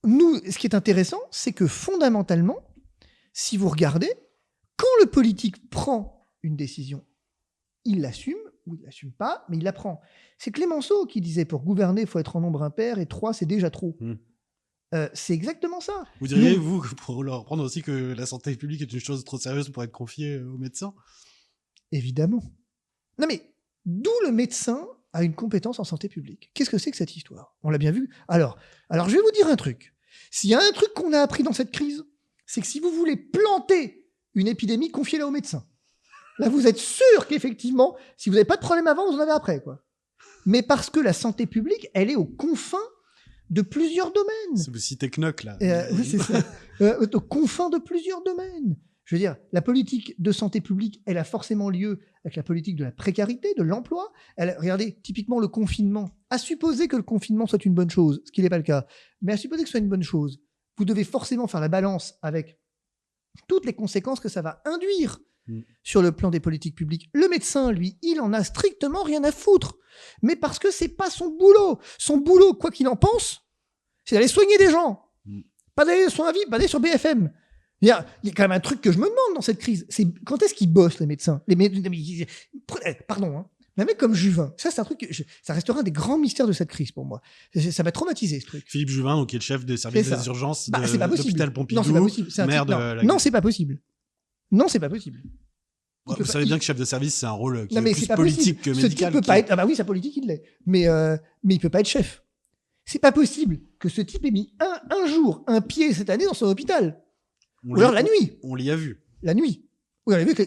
nous, ce qui est intéressant, c'est que fondamentalement, si vous regardez, quand le politique prend une décision, il l'assume, ou il l'assume pas, mais il la prend. C'est Clémenceau qui disait, pour gouverner, il faut être en nombre impair, et 3, c'est déjà trop. C'est exactement ça. Vous diriez, vous, pour leur reprendre aussi, que la santé publique est une chose trop sérieuse pour être confiée aux médecins? Évidemment. Non mais, d'où le médecin a une compétence en santé publique? Qu'est-ce que c'est que cette histoire? On l'a bien vu. Alors, je vais vous dire un truc. S'il y a un truc qu'on a appris dans cette crise, c'est que si vous voulez planter une épidémie, confiez-la aux médecins. Là, vous êtes sûr qu'effectivement, si vous n'avez pas de problème avant, vous en avez après, quoi. Mais parce que la santé publique, elle est aux confins de plusieurs domaines. C'est aussi technoc, là. Oui, c'est ça. Aux confins de plusieurs domaines. Je veux dire, la politique de santé publique, elle a forcément lieu avec la politique de la précarité, de l'emploi. Regardez, typiquement le confinement. À supposer que le confinement soit une bonne chose, ce qui n'est pas le cas, mais à supposer que ce soit une bonne chose, vous devez forcément faire la balance avec toutes les conséquences que ça va induire sur le plan des politiques publiques. Le médecin, lui, il en a strictement rien à foutre. Mais parce que c'est pas son boulot. Son boulot, quoi qu'il en pense, c'est d'aller soigner des gens. Pas d'aller sur un vie, pas d'aller sur BFM. Il y a quand même un truc que je me demande dans cette crise. C'est quand est-ce qu'ils bossent, les médecins? Pardon, hein. Mais un mec comme Juvin, ça c'est un truc, ça restera un des grands mystères de cette crise pour moi. Ça m'a traumatisé ce truc. Philippe Juvin, donc, qui est le chef des services des urgences de l'hôpital Pompidou. Non, c'est pas possible. Non, c'est pas possible. Non, c'est pas possible. Vous savez bien que chef de service, c'est un rôle qui est plus politique que médical. Ce type peut pas être... Ah bah oui, sa politique, il l'est. Mais il peut pas être chef. C'est pas possible que ce type ait mis un jour, un pied cette année dans son hôpital. Ou alors la nuit. On l'y a vu. La nuit.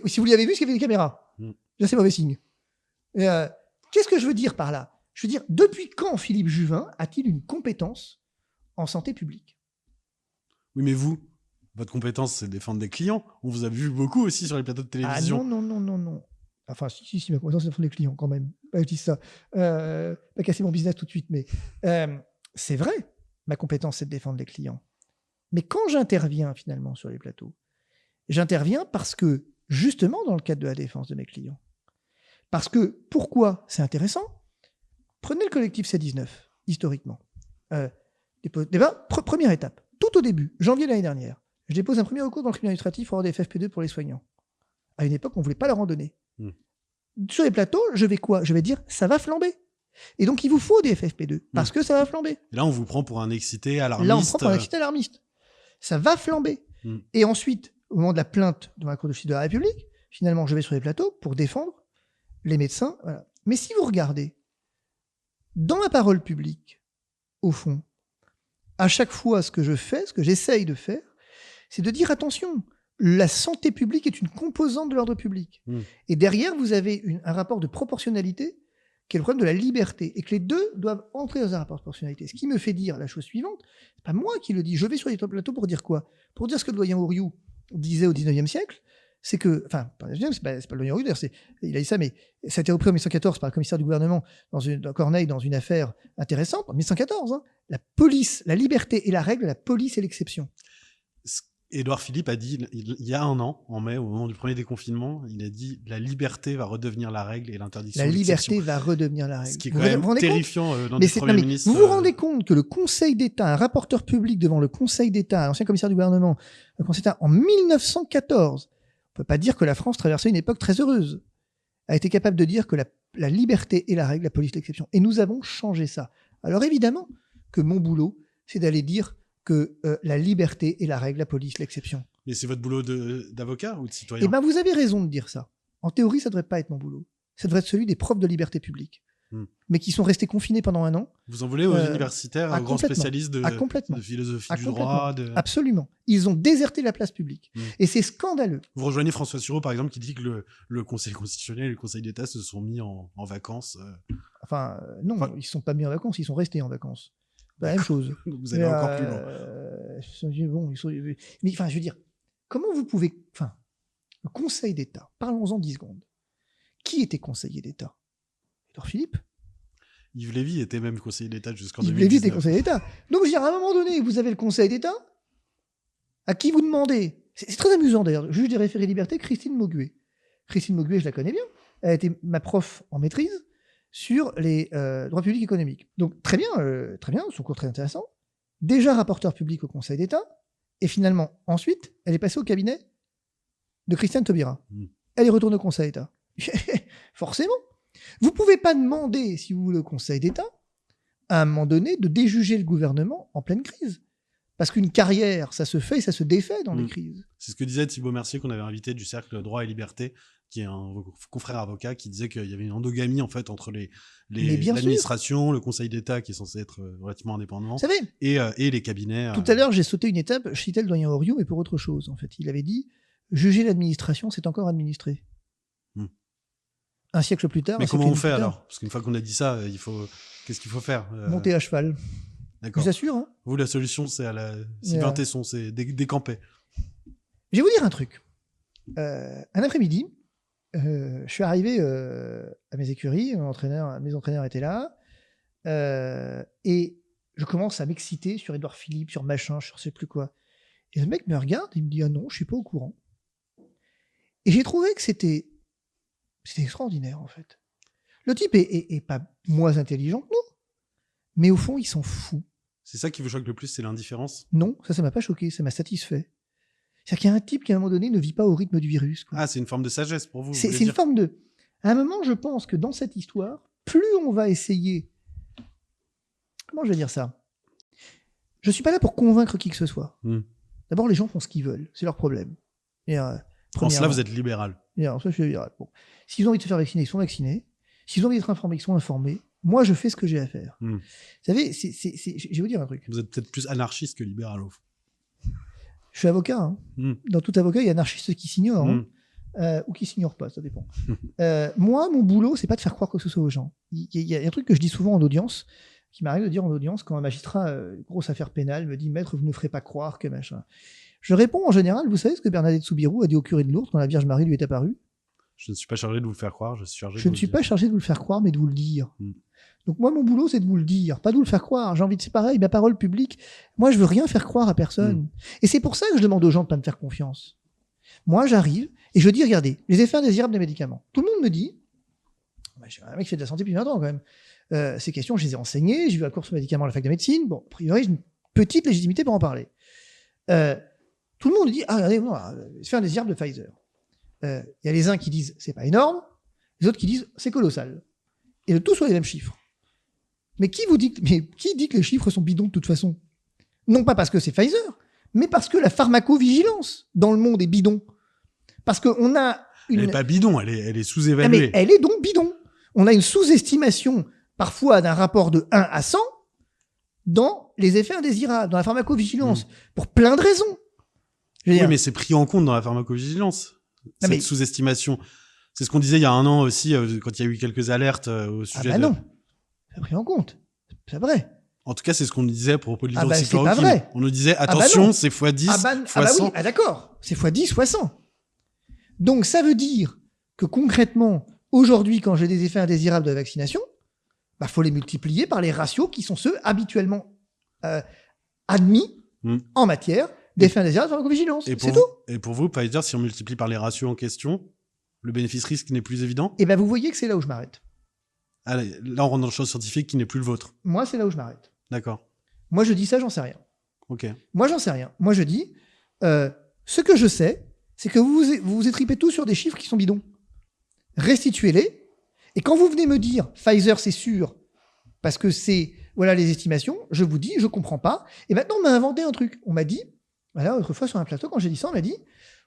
Si vous l'y avez vu, c'est qu'il y avait des caméras. Là, c'est mauvais signe. Qu'est-ce que je veux dire par là? Je veux dire, depuis quand Philippe Juvin a-t-il une compétence en santé publique? Oui, mais vous, votre compétence, c'est de défendre des clients. On vous a vu beaucoup aussi sur les plateaux de télévision. Ah non. Enfin, si, ma compétence, c'est de défendre des clients quand même. Pas utiliser ça. Pas casser mon business tout de suite, mais c'est vrai, ma compétence, c'est de défendre les clients. Mais quand j'interviens finalement sur les plateaux, j'interviens parce que, justement, dans le cadre de la défense de mes clients. Parce que, pourquoi c'est intéressant? Prenez le collectif C19, historiquement. Première étape. Tout au début, janvier de l'année dernière, je dépose un premier recours dans le tribunal administratif pour avoir des FFP2 pour les soignants. à une époque, on ne voulait pas leur en donner. Sur les plateaux, je vais quoi? Je vais dire, ça va flamber. Et donc, il vous faut des FFP2, parce que ça va flamber. Et là, on vous prend pour un excité alarmiste. Là, on prend pour un excité alarmiste. Ça va flamber. Et ensuite, au moment de la plainte devant la Cour de justice de la République, finalement, je vais sur les plateaux pour défendre les médecins. Voilà. Mais si vous regardez, dans ma parole publique, au fond, à chaque fois, ce que je fais, ce que j'essaye de faire, c'est de dire attention, la santé publique est une composante de l'ordre public. Et derrière, vous avez un rapport de proportionnalité qui est le problème de la liberté, et que les deux doivent entrer dans un rapport de proportionnalité. Ce qui me fait dire la chose suivante, c'est pas moi qui le dis, je vais sur les plateaux pour dire quoi? Pour dire ce que le doyen Ouriou disait au 19e siècle, c'est que, enfin, c'est pas le doyen Ouriou, d'ailleurs, il a dit ça, mais ça a été repris en 1914 par le commissaire du gouvernement dans Corneille, dans une affaire intéressante, en 1914, hein, la police, la liberté est la règle, la police est l'exception. Édouard Philippe a dit, il y a un an, en mai, au moment du premier déconfinement, il a dit « La liberté va redevenir la règle et l'interdiction de l'exception ». La liberté va redevenir la règle. Ce qui est quand même terrifiant dans le Premier ministre. Vous vous rendez compte que le Conseil d'État, un rapporteur public devant le Conseil d'État, un ancien commissaire du gouvernement, le Conseil d'État, en 1914, on ne peut pas dire que la France traversait une époque très heureuse, a été capable de dire que la liberté est la règle, la police l'exception. Et nous avons changé ça. Alors évidemment que mon boulot, c'est d'aller dire que la liberté est la règle, la police l'exception. Mais c'est votre boulot d'avocat ou de citoyen? Eh bien, vous avez raison de dire ça. En théorie, ça ne devrait pas être mon boulot. Ça devrait être celui des profs de liberté publique. Mais qui sont restés confinés pendant un an. Vous en voulez aux universitaires, aux grands spécialistes de philosophie du droit Absolument. Ils ont déserté la place publique. Et c'est scandaleux. Vous rejoignez François Sureau, par exemple, qui dit que le Conseil constitutionnel et le Conseil d'État se sont mis en vacances. Non, ils ne sont pas mis en vacances, ils sont restés en vacances. La même chose. Vous allez encore plus loin. Mais enfin, je veux dire, comment vous pouvez... Enfin, le Conseil d'État, parlons-en 10 secondes. Qui était conseiller d'État? Édouard Philippe. Yves Lévy était même conseiller d'État jusqu'en 2019. Yves Lévy était conseiller d'État. Donc, je veux dire, à un moment donné, vous avez le Conseil d'État, à qui vous demandez... C'est très amusant, d'ailleurs. Juge des référés liberté, Christine Mauguet. Christine Mauguet, je la connais bien. Elle a été ma prof en maîtrise sur les droits publics économiques. Donc, très bien, son cours très intéressant. Déjà rapporteur public au Conseil d'État, et finalement, ensuite, elle est passée au cabinet de Christiane Taubira. Elle est retournée au Conseil d'État. Forcément. Vous ne pouvez pas demander, si vous voulez, au Conseil d'État, à un moment donné, de déjuger le gouvernement en pleine crise. Parce qu'une carrière, ça se fait et ça se défait dans les crises. C'est ce que disait Thibault Mercier, qu'on avait invité du Cercle Droit et Liberté, qui est un confrère avocat, qui disait qu'il y avait une endogamie en fait entre l'administration, le Conseil d'État qui est censé être relativement indépendant, et les cabinets. Tout à l'heure, j'ai sauté une étape, je citais le doyen Oriot, mais pour autre chose. En fait, il avait dit juger l'administration, c'est encore administrer. Un siècle plus tard. Mais comment on fait alors? Parce qu'une fois qu'on a dit ça, qu'est-ce qu'il faut faire? Monter à cheval. D'accord. Je vous assure. Hein. Vous, la solution, c'est Sylvain Tesson, c'est décamper. Je vais vous dire un truc. Un après-midi, je suis arrivé à mes écuries, mes entraîneurs étaient là, et je commence à m'exciter sur Édouard Philippe, sur machin, sur je sais plus quoi. Et le mec me regarde, il me dit « Ah non, je suis pas au courant ». Et j'ai trouvé que c'était extraordinaire, en fait. Le type est pas moins intelligent que nous, mais au fond, il s'en fout. C'est ça qui vous choque le plus, c'est l'indifférence? Non, ça m'a pas choqué, ça m'a satisfait. C'est-à-dire qu'il y a un type qui, à un moment donné, ne vit pas au rythme du virus. Quoi. Ah, c'est une forme de sagesse pour vous. C'est une forme de... À un moment, je pense que dans cette histoire, plus on va essayer... Comment je vais dire ça? Je suis pas là pour convaincre qui que ce soit. D'abord, les gens font ce qu'ils veulent, c'est leur problème. En cela, vous êtes libéral. En cela, je suis libéral. Bon. S'ils ont envie de se faire vacciner, ils sont vaccinés. S'ils ont envie d'être informés, ils sont informés. Moi, je fais ce que j'ai à faire. Vous savez, je vais vous dire un truc. Vous êtes peut-être plus anarchiste que libéral, au fond. Je suis avocat. Hein. Dans tout avocat, il y a anarchistes qui s'ignorent. Ou qui s'ignorent pas, ça dépend. Moi, mon boulot, c'est pas de faire croire quoi que ce soit aux gens. Il y a un truc que je dis souvent en audience, qui m'arrive de dire en audience, quand un magistrat, grosse affaire pénale, me dit « Maître, vous ne ferez pas croire que machin ». Je réponds en général, vous savez ce que Bernadette Soubirous a dit au curé de Lourdes quand la Vierge Marie lui est apparue? Je ne suis pas chargé de vous le faire croire, je ne suis pas chargé de vous le faire croire, mais de vous le dire. Donc moi, mon boulot, c'est de vous le dire, pas de vous le faire croire. J'ai envie de... C'est pareil, ma parole publique, moi, je veux rien faire croire à personne. Et c'est pour ça que je demande aux gens de pas me faire confiance. Moi, j'arrive et je dis, regardez, les effets indésirables des médicaments. Tout le monde me dit, j'ai un mec qui fait de la santé depuis 20 ans quand même, ces questions, je les ai enseignées, j'ai vu un cours sur les médicaments à la fac de médecine, bon, a priori, j'ai une petite légitimité pour en parler. Tout le monde dit, ah, regardez, non, les effets indésirables de Pfizer. il y a les uns qui disent c'est pas énorme, les autres qui disent c'est colossal. Et le tout soit les mêmes chiffres. Mais qui dit que les chiffres sont bidons de toute façon? Non pas parce que c'est Pfizer, mais parce que la pharmacovigilance dans le monde est bidon. Parce qu'on a Elle n'est pas bidon, elle est Ah, sous-évaluée. mais elle est donc bidon. On a une sous-estimation, parfois d'un rapport de 1 à 100, dans les effets indésirables, dans la pharmacovigilance, pour plein de raisons. Je veux Oui, dire, mais c'est pris en compte dans la pharmacovigilance, cette mais- sous-estimation. C'est ce qu'on disait il y a un an aussi, quand il y a eu quelques alertes au ah sujet bah de... non, c'est pris en compte. C'est vrai. En tout cas, c'est ce qu'on disait à propos de Ah bah, c'est l'hydroxychloroquine. pas vrai. On nous disait, bah attention, non. c'est x10, Ah bah x100. oui, d'accord. C'est x10, x100. Donc ça veut dire que concrètement, aujourd'hui, quand j'ai des effets indésirables de la vaccination, bah faut les multiplier par les ratios qui sont ceux habituellement admis en matière d'effets indésirables de pharmacovigilance. C'est tout. Et pour vous, Pfizer, si on multiplie par les ratios en question, le bénéfice-risque n'est plus évident? Et ben vous voyez que c'est là où je m'arrête. Allez, là, on rentre dans le champ scientifique qui n'est plus le vôtre. Moi, c'est là où je m'arrête. D'accord. Moi, je dis ça, j'en sais rien. Ok. Moi, j'en sais rien. Moi, je dis, ce que je sais, c'est que vous vous étripez tous sur des chiffres qui sont bidons. Restituez-les. Et quand vous venez me dire, Pfizer, c'est sûr, parce que c'est, voilà les estimations, je vous dis, je comprends pas. Et maintenant, on m'a inventé un truc. On m'a dit, voilà, autrefois sur un plateau, quand j'ai dit ça, on m'a dit,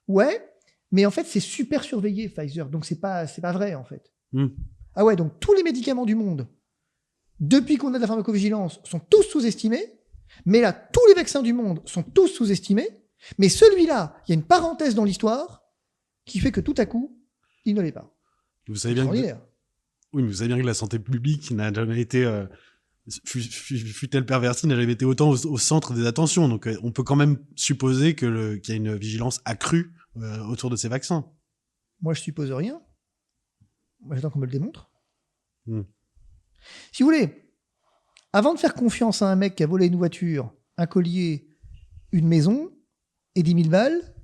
ouais, mais en fait, c'est super surveillé, Pfizer. Donc, c'est pas vrai, en fait. Ah ouais, donc tous les médicaments du monde, depuis qu'on a de la pharmacovigilance, sont tous sous-estimés. Mais là, tous les vaccins du monde sont tous sous-estimés. Mais celui-là, il y a une parenthèse dans l'histoire qui fait que tout à coup, il ne l'est pas. Vous savez bien que... Oui, mais vous savez bien que la santé publique n'a jamais été... fut-elle pervertie, n'a jamais été autant au centre des attentions. Donc, on peut quand même supposer qu'il y a une vigilance accrue autour de ces vaccins. Moi, je suppose rien. Moi, j'attends qu'on me le démontre. Si vous voulez, avant de faire confiance à un mec qui a volé une voiture, un collier, une maison et 10 000 balles,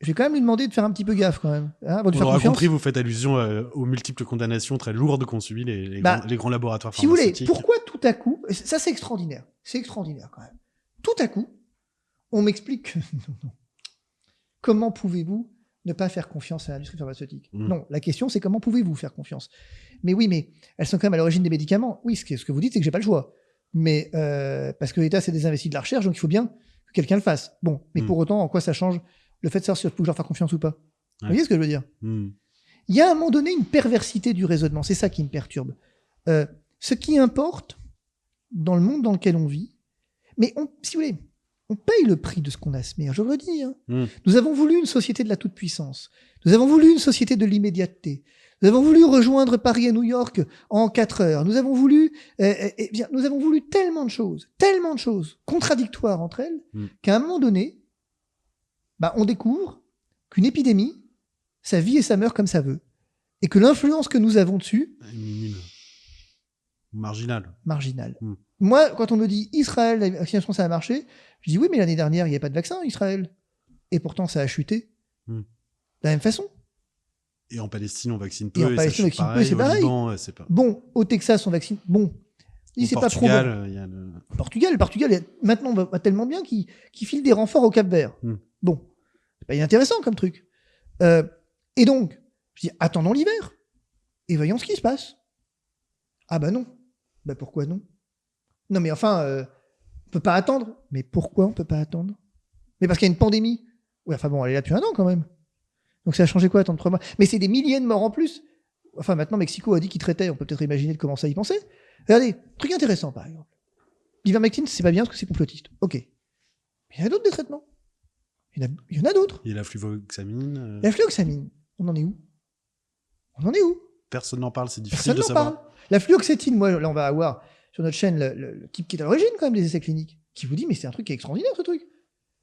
je vais quand même lui demander de faire un petit peu gaffe quand même. Hein, On aura compris, vous faites allusion aux multiples condamnations très lourdes qu'ont subies les grands laboratoires pharmaceutiques. Si vous voulez, pharmaceutiques. pourquoi tout à coup, ça c'est extraordinaire, quand même. Tout à coup, on m'explique que non. Comment pouvez-vous ne pas faire confiance à l'industrie pharmaceutique? Non, la question c'est comment pouvez-vous faire confiance? Mais oui, mais elles sont quand même à l'origine des médicaments. Oui, ce que vous dites, c'est que j'ai pas le choix. Mais parce que l'État s'est désinvesti de la recherche, donc il faut bien que quelqu'un le fasse. Bon, mais pour autant, en quoi ça change le fait de savoir si je peux leur faire confiance ou pas? Vous voyez ce que je veux dire? Il y a à un moment donné une perversité du raisonnement, c'est ça qui me perturbe. Ce qui importe dans le monde dans lequel on vit, mais si vous voulez, on paye le prix de ce qu'on a semé, je le redis. Hein. Nous avons voulu une société de la toute-puissance. Nous avons voulu une société de l'immédiateté. Nous avons voulu rejoindre Paris et New York en 4 heures. Nous avons voulu tellement de choses contradictoires entre elles, qu'à un moment donné, on découvre qu'une épidémie, ça vit et ça meurt comme ça veut. Et que l'influence que nous avons dessus... Marginale. Moi, quand on me dit Israël, la vaccination, ça a marché, je dis oui, mais l'année dernière, il n'y avait pas de vaccin en Israël. Et pourtant, ça a chuté. De la même façon. Et en Palestine, on vaccine peu. Et en Palestine, on vaccine peu, c'est pareil. Liban, c'est pas... Bon, au Texas, on vaccine... Bon. C'est pas trop bon. Il y a le Portugal, maintenant, va tellement bien qu'il file des renforts au Cap-Vert. Bon. C'est pas inintéressant comme truc. Et donc, je dis, attendons l'hiver. Et voyons ce qui se passe. Ah bah non. Bah pourquoi non? Non mais enfin, on peut pas attendre. Mais pourquoi on peut pas attendre? Mais parce qu'il y a une pandémie. Ouais, enfin bon, elle est là depuis 1 an quand même. Donc ça a changé quoi, attendre 3 mois? Mais c'est des milliers de morts en plus. Enfin maintenant, Mexico a dit qu'il traitait, on peut peut-être imaginer de commencer à y penser. Regardez, truc intéressant par exemple. L'ivermectine, c'est pas bien parce que c'est complotiste. Ok. Mais il y en a d'autres des traitements. Il y en a d'autres. Il y a la fluvoxamine. La fluvoxamine, on en est où? Personne n'en parle, c'est difficile de savoir. La fluoxétine, moi, là, on va avoir sur notre chaîne le type qui est à l'origine quand même des essais cliniques, qui vous dit, mais c'est un truc qui est extraordinaire, ce truc.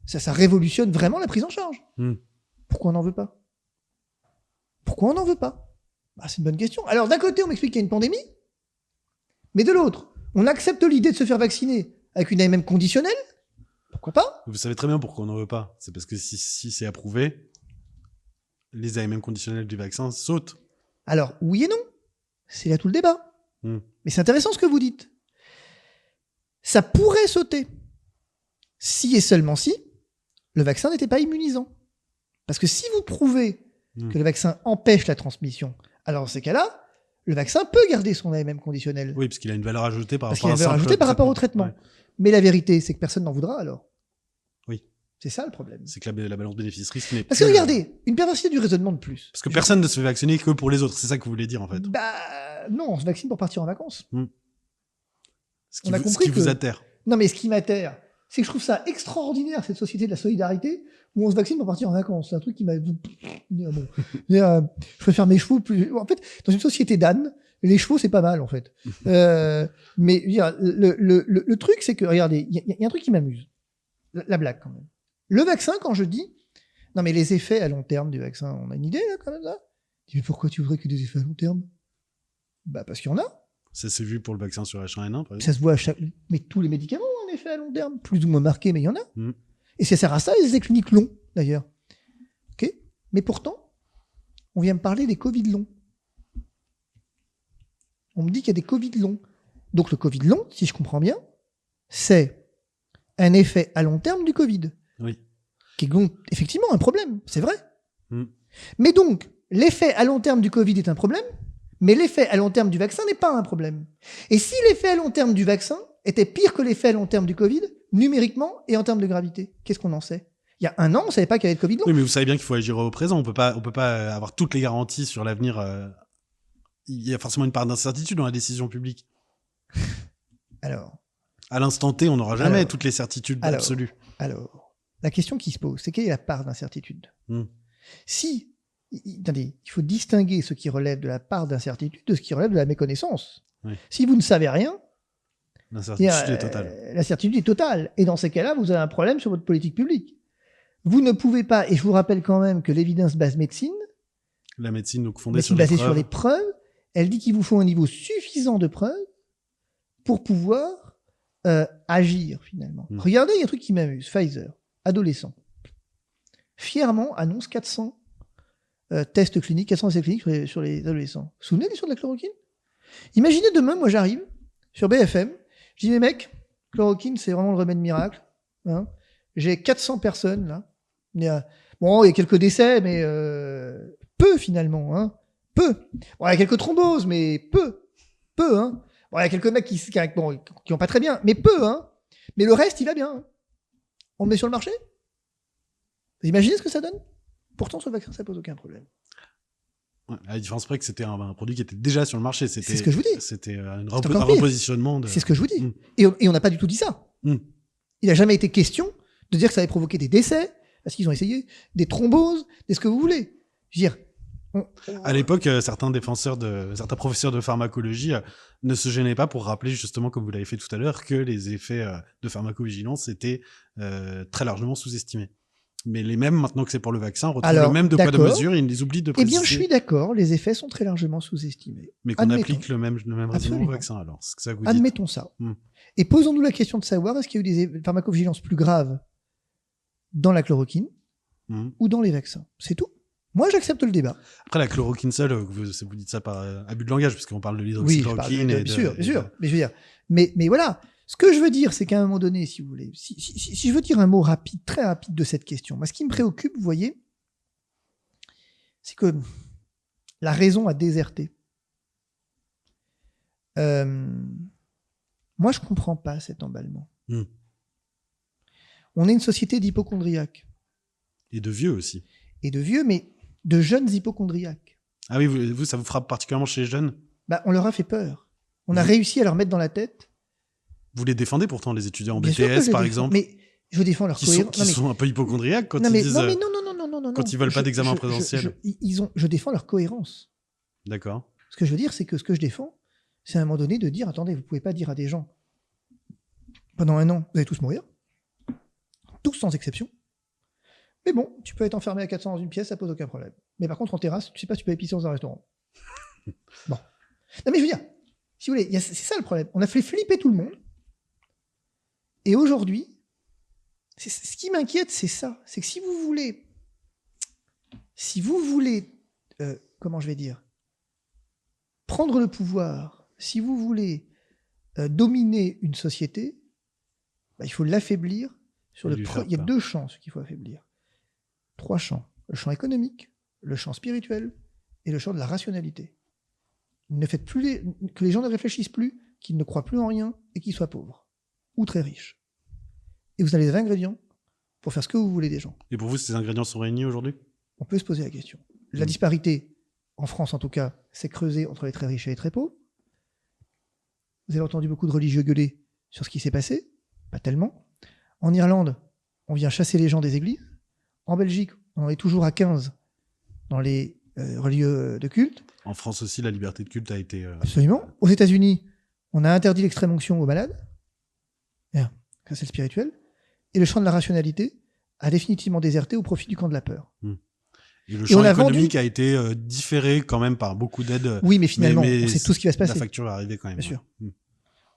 Ça révolutionne vraiment la prise en charge. Pourquoi on n'en veut pas? C'est une bonne question. Alors, d'un côté, on m'explique qu'il y a une pandémie, mais de l'autre, on accepte l'idée de se faire vacciner avec une AMM conditionnelle. Pourquoi pas? Vous savez très bien pourquoi on n'en veut pas. C'est parce que si c'est approuvé, les AMM conditionnels du vaccin sautent. Alors, oui et non. C'est là tout le débat. Mais c'est intéressant ce que vous dites. Ça pourrait sauter si et seulement si le vaccin n'était pas immunisant. Parce que si vous prouvez que le vaccin empêche la transmission, alors dans ces cas-là, le vaccin peut garder son AMM conditionnel. Oui, parce qu'il a une valeur ajoutée par rapport, au traitement. Ouais. Mais la vérité, c'est que personne n'en voudra alors. Oui. C'est ça le problème. C'est que la balance bénéfice-risque n'est Parce que regardez, une perversité du raisonnement de plus. Parce que personne ne se fait vacciner que pour les autres. C'est ça que vous voulez dire en fait. Bah non, on se vaccine pour partir en vacances. Ce qui vous atterre. Non mais ce qui m'atterre, c'est que je trouve ça extraordinaire, cette société de la solidarité, où on se vaccine pour partir en vacances. C'est un truc qui m'a... Bon. Je préfère mes chevaux plus... En fait, dans une société d'ânes, les chevaux, c'est pas mal, en fait. Mais le truc, c'est que, regardez, il y a un truc qui m'amuse. La blague, quand même. Le vaccin, quand je dis... Non, mais les effets à long terme du vaccin, on a une idée, là, quand même, là. Mais pourquoi tu voudrais que des effets à long terme? Bah, parce qu'il y en a. Ça s'est vu pour le vaccin sur H1N1, par exemple. Ça se voit à chaque... Mais tous les médicaments ont un effet à long terme, plus ou moins marqué, mais il y en a. Et ça sert à ça, les essais cliniques longs, d'ailleurs. Ok. Mais pourtant, on vient me parler des Covid longs. On me dit qu'il y a des Covid longs. Donc le Covid long, si je comprends bien, c'est un effet à long terme du Covid. Oui. Qui est donc effectivement un problème, c'est vrai. Mais donc, l'effet à long terme du Covid est un problème, mais l'effet à long terme du vaccin n'est pas un problème. Et si l'effet à long terme du vaccin était pire que l'effet à long terme du Covid, numériquement et en termes de gravité, qu'est-ce qu'on en sait? Il y a un an, on ne savait pas qu'il y avait de Covid long. Oui, mais vous savez bien qu'il faut agir au présent. On peut pas avoir toutes les garanties sur l'avenir. Il y a forcément une part d'incertitude dans la décision publique. Alors, à l'instant T, on n'aura jamais toutes les certitudes absolues. Alors, la question qui se pose, c'est quelle est la part d'incertitude? Si, attendez, il faut distinguer ce qui relève de la part d'incertitude de ce qui relève de la méconnaissance. Oui. Si vous ne savez rien, l'incertitude est totale. La certitude est totale. Et dans ces cas-là, vous avez un problème sur votre politique publique. Vous ne pouvez pas, et je vous rappelle quand même que l'évidence-based médecine, la médecine donc fondée sur les preuves, elle dit qu'il vous faut un niveau suffisant de preuves pour pouvoir agir finalement. Regardez, il y a un truc qui m'amuse. Pfizer, adolescent, fièrement annonce 400 tests cliniques, 400 essais cliniques sur les adolescents. Vous vous souvenez de l'histoire de la chloroquine? Imaginez demain, moi j'arrive sur BFM, je dis mais mec, chloroquine c'est vraiment le remède miracle. Hein, j'ai 400 personnes là. Bon, il y a quelques décès, mais peu finalement. Hein, peu. Bon, il y a quelques thromboses, mais peu. Peu. Hein. Bon, il y a quelques mecs qui vont pas très bien, mais peu. Hein. Mais le reste, il va bien. Hein. On le met sur le marché. Vous imaginez ce que ça donne? Pourtant, ce vaccin, ça pose aucun problème. Ouais, à la différence près que c'était un produit qui était déjà sur le marché. C'est ce que je vous dis. C'était un repositionnement. C'est ce que je vous dis. Et on n'a pas du tout dit ça. Il n'a jamais été question de dire que ça allait provoquer des décès, parce qu'ils ont essayé, des thromboses, ce que vous voulez. Je veux dire, à l'époque, certains professeurs de pharmacologie ne se gênaient pas pour rappeler justement, comme vous l'avez fait tout à l'heure, que les effets de pharmacovigilance étaient très largement sous-estimés. Mais les mêmes, maintenant que c'est pour le vaccin, retrouvent le même de poids de mesure et ils les oublient de préciser. Eh bien, je suis d'accord, les effets sont très largement sous-estimés. Mais qu'on applique le même raisonnement au vaccin, alors. C'est que ça que vous dites. Admettons ça. Et posons-nous la question de savoir, est-ce qu'il y a eu des pharmacovigilances plus graves dans la chloroquine ou dans les vaccins? C'est tout. Moi, j'accepte le débat. Après, la chloroquine seule, vous dites ça par abus de langage, puisqu'on parle de l'hydroxychloroquine. Oui, bien sûr. Mais je veux dire, mais voilà. Ce que je veux dire, c'est qu'à un moment donné, si vous voulez, si je veux dire un mot rapide, très rapide de cette question, moi, ce qui me préoccupe, vous voyez, c'est que la raison a déserté. Moi, je comprends pas cet emballement. On est une société d'hypocondriaques. Et de vieux aussi. Et de vieux, mais de jeunes hypocondriaques. Ah oui, vous, ça vous frappe particulièrement chez les jeunes? Bah, on leur a fait peur. On a réussi à leur mettre dans la tête. Vous les défendez pourtant, les étudiants en BTS, par exemple. Mais je défends leur cohérence. Qui sont un peu hypocondriaques quand ils disent. Non. Quand ils veulent pas d'examen présentiel. Je défends leur cohérence. D'accord. Ce que je veux dire, c'est que ce que je défends, c'est à un moment donné de dire, attendez, vous pouvez pas dire à des gens, pendant un an, vous allez tous mourir. Tous sans exception. Mais bon, tu peux être enfermé à 400 dans une pièce, ça pose aucun problème. Mais par contre, en terrasse, tu sais pas si tu peux épicer dans un restaurant. Bon. Non mais je veux dire, si vous voulez, c'est ça le problème. On a fait flipper tout le monde. Et aujourd'hui, ce qui m'inquiète, c'est ça. C'est que si vous voulez, comment je vais dire, prendre le pouvoir, si vous voulez dominer une société, bah, il faut l'affaiblir. Il y a 2 champs qu'il faut affaiblir. 3 champs. Le champ économique, le champ spirituel et le champ de la rationalité. Ne faites plus que les gens ne réfléchissent plus, qu'ils ne croient plus en rien et qu'ils soient pauvres ou très riches. Et vous avez les ingrédients pour faire ce que vous voulez des gens. Et pour vous, ces ingrédients sont réunis aujourd'hui? On peut se poser la question. La disparité, en France en tout cas, s'est creusée entre les très riches et les très pauvres. Vous avez entendu beaucoup de religieux gueuler sur ce qui s'est passé. Pas tellement. En Irlande, on vient chasser les gens des églises. En Belgique, on en est toujours à 15 dans les religieux de culte. En France aussi, la liberté de culte a été... Absolument. Aux États-Unis, on a interdit l'extrême onction aux malades. Bien, ça c'est le spirituel. Et le champ de la rationalité a définitivement déserté au profit du camp de la peur. Et le champ économique a été différé quand même par beaucoup d'aides. Oui, mais finalement, on sait tout ce qui va se passer. La facture va arriver quand même. Bien sûr.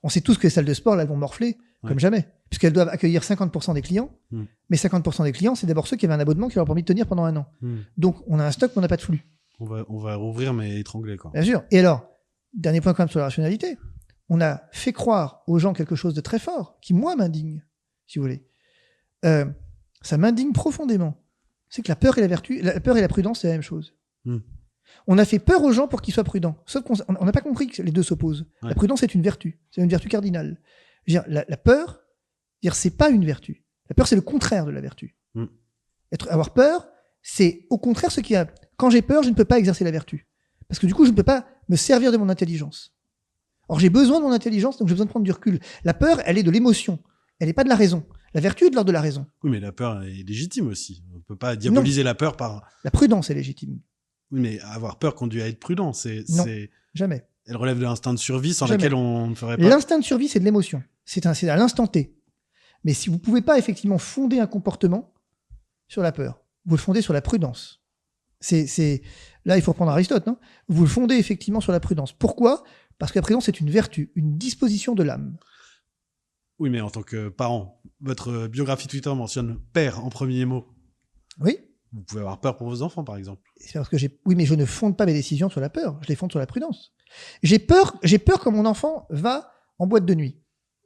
On sait tous que les salles de sport, là, elles vont morfler comme jamais, puisqu'elles doivent accueillir 50% des clients. Mais 50% des clients, c'est d'abord ceux qui avaient un abonnement qui leur a permis de tenir pendant un an. Donc, on a un stock, mais on n'a pas de flux. On va rouvrir, mais étrangler, quoi. Bien sûr. Et alors, dernier point quand même sur la rationalité, on a fait croire aux gens quelque chose de très fort, qui, moi, m'indigne, si vous voulez. Ça m'indigne profondément. C'est que la peur et la vertu, la peur et la prudence, c'est la même chose. On a fait peur aux gens pour qu'ils soient prudents. Sauf qu'on n'a pas compris que les deux s'opposent. Ouais. La prudence est une vertu. C'est une vertu cardinale. Je veux dire, la peur, c'est pas une vertu. La peur, c'est le contraire de la vertu. Avoir peur, c'est au contraire ce qui a... Quand j'ai peur, je ne peux pas exercer la vertu. Parce que du coup, je ne peux pas me servir de mon intelligence. Or, j'ai besoin de mon intelligence, donc j'ai besoin de prendre du recul. La peur, elle est de l'émotion. Elle n'est pas de la raison. La vertu est de l'ordre de la raison. Oui, mais la peur est légitime aussi. On ne peut pas diaboliser la peur par... La prudence est légitime. Oui, mais avoir peur conduit à être prudent. Non, jamais. Elle relève de l'instinct de survie sans lequel on ne ferait pas... L'instinct de survie, c'est de l'émotion. C'est à l'instant T. Mais si vous ne pouvez pas effectivement fonder un comportement sur la peur, vous le fondez sur la prudence. Là, il faut reprendre Aristote. Non, vous le fondez effectivement sur la prudence. Pourquoi ? Parce que la prudence est une vertu, une disposition de l'âme. Oui, mais en tant que parent, votre biographie Twitter mentionne père en premier mot. Oui. Vous pouvez avoir peur pour vos enfants, par exemple. C'est parce que oui, mais je ne fonde pas mes décisions sur la peur. Je les fonde sur la prudence. J'ai peur quand mon enfant va en boîte de nuit.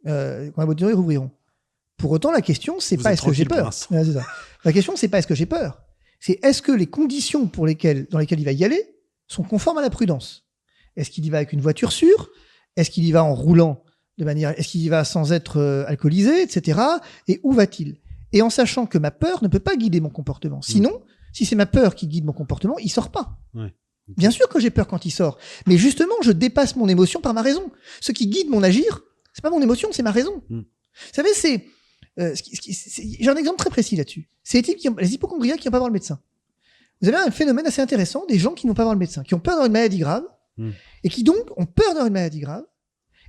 Quand la boîte de nuit rouvriront. Pour autant, la question, c'est pas est-ce que j'ai peur. Ouais, c'est ça. La question, c'est pas est-ce que j'ai peur. C'est est-ce que les conditions dans lesquelles il va y aller sont conformes à la prudence. Est-ce qu'il y va avec une voiture sûre ? Est-ce qu'il y va en roulant de manière, est-ce qu'il y va sans être alcoolisé, etc. Et où va-t-il ? Et en sachant que ma peur ne peut pas guider mon comportement. Sinon, si c'est ma peur qui guide mon comportement, il sort pas. Ouais. Bien sûr que j'ai peur quand il sort. Mais justement, je dépasse mon émotion par ma raison. Ce qui guide mon agir, c'est pas mon émotion, c'est ma raison. Vous savez, j'ai un exemple très précis là-dessus. C'est les hypocondriaques qui n'ont pas voir le médecin. Vous avez un phénomène assez intéressant des gens qui n'ont pas voir le médecin, qui ont peur d'avoir une maladie grave, et qui donc ont peur d'avoir une maladie grave,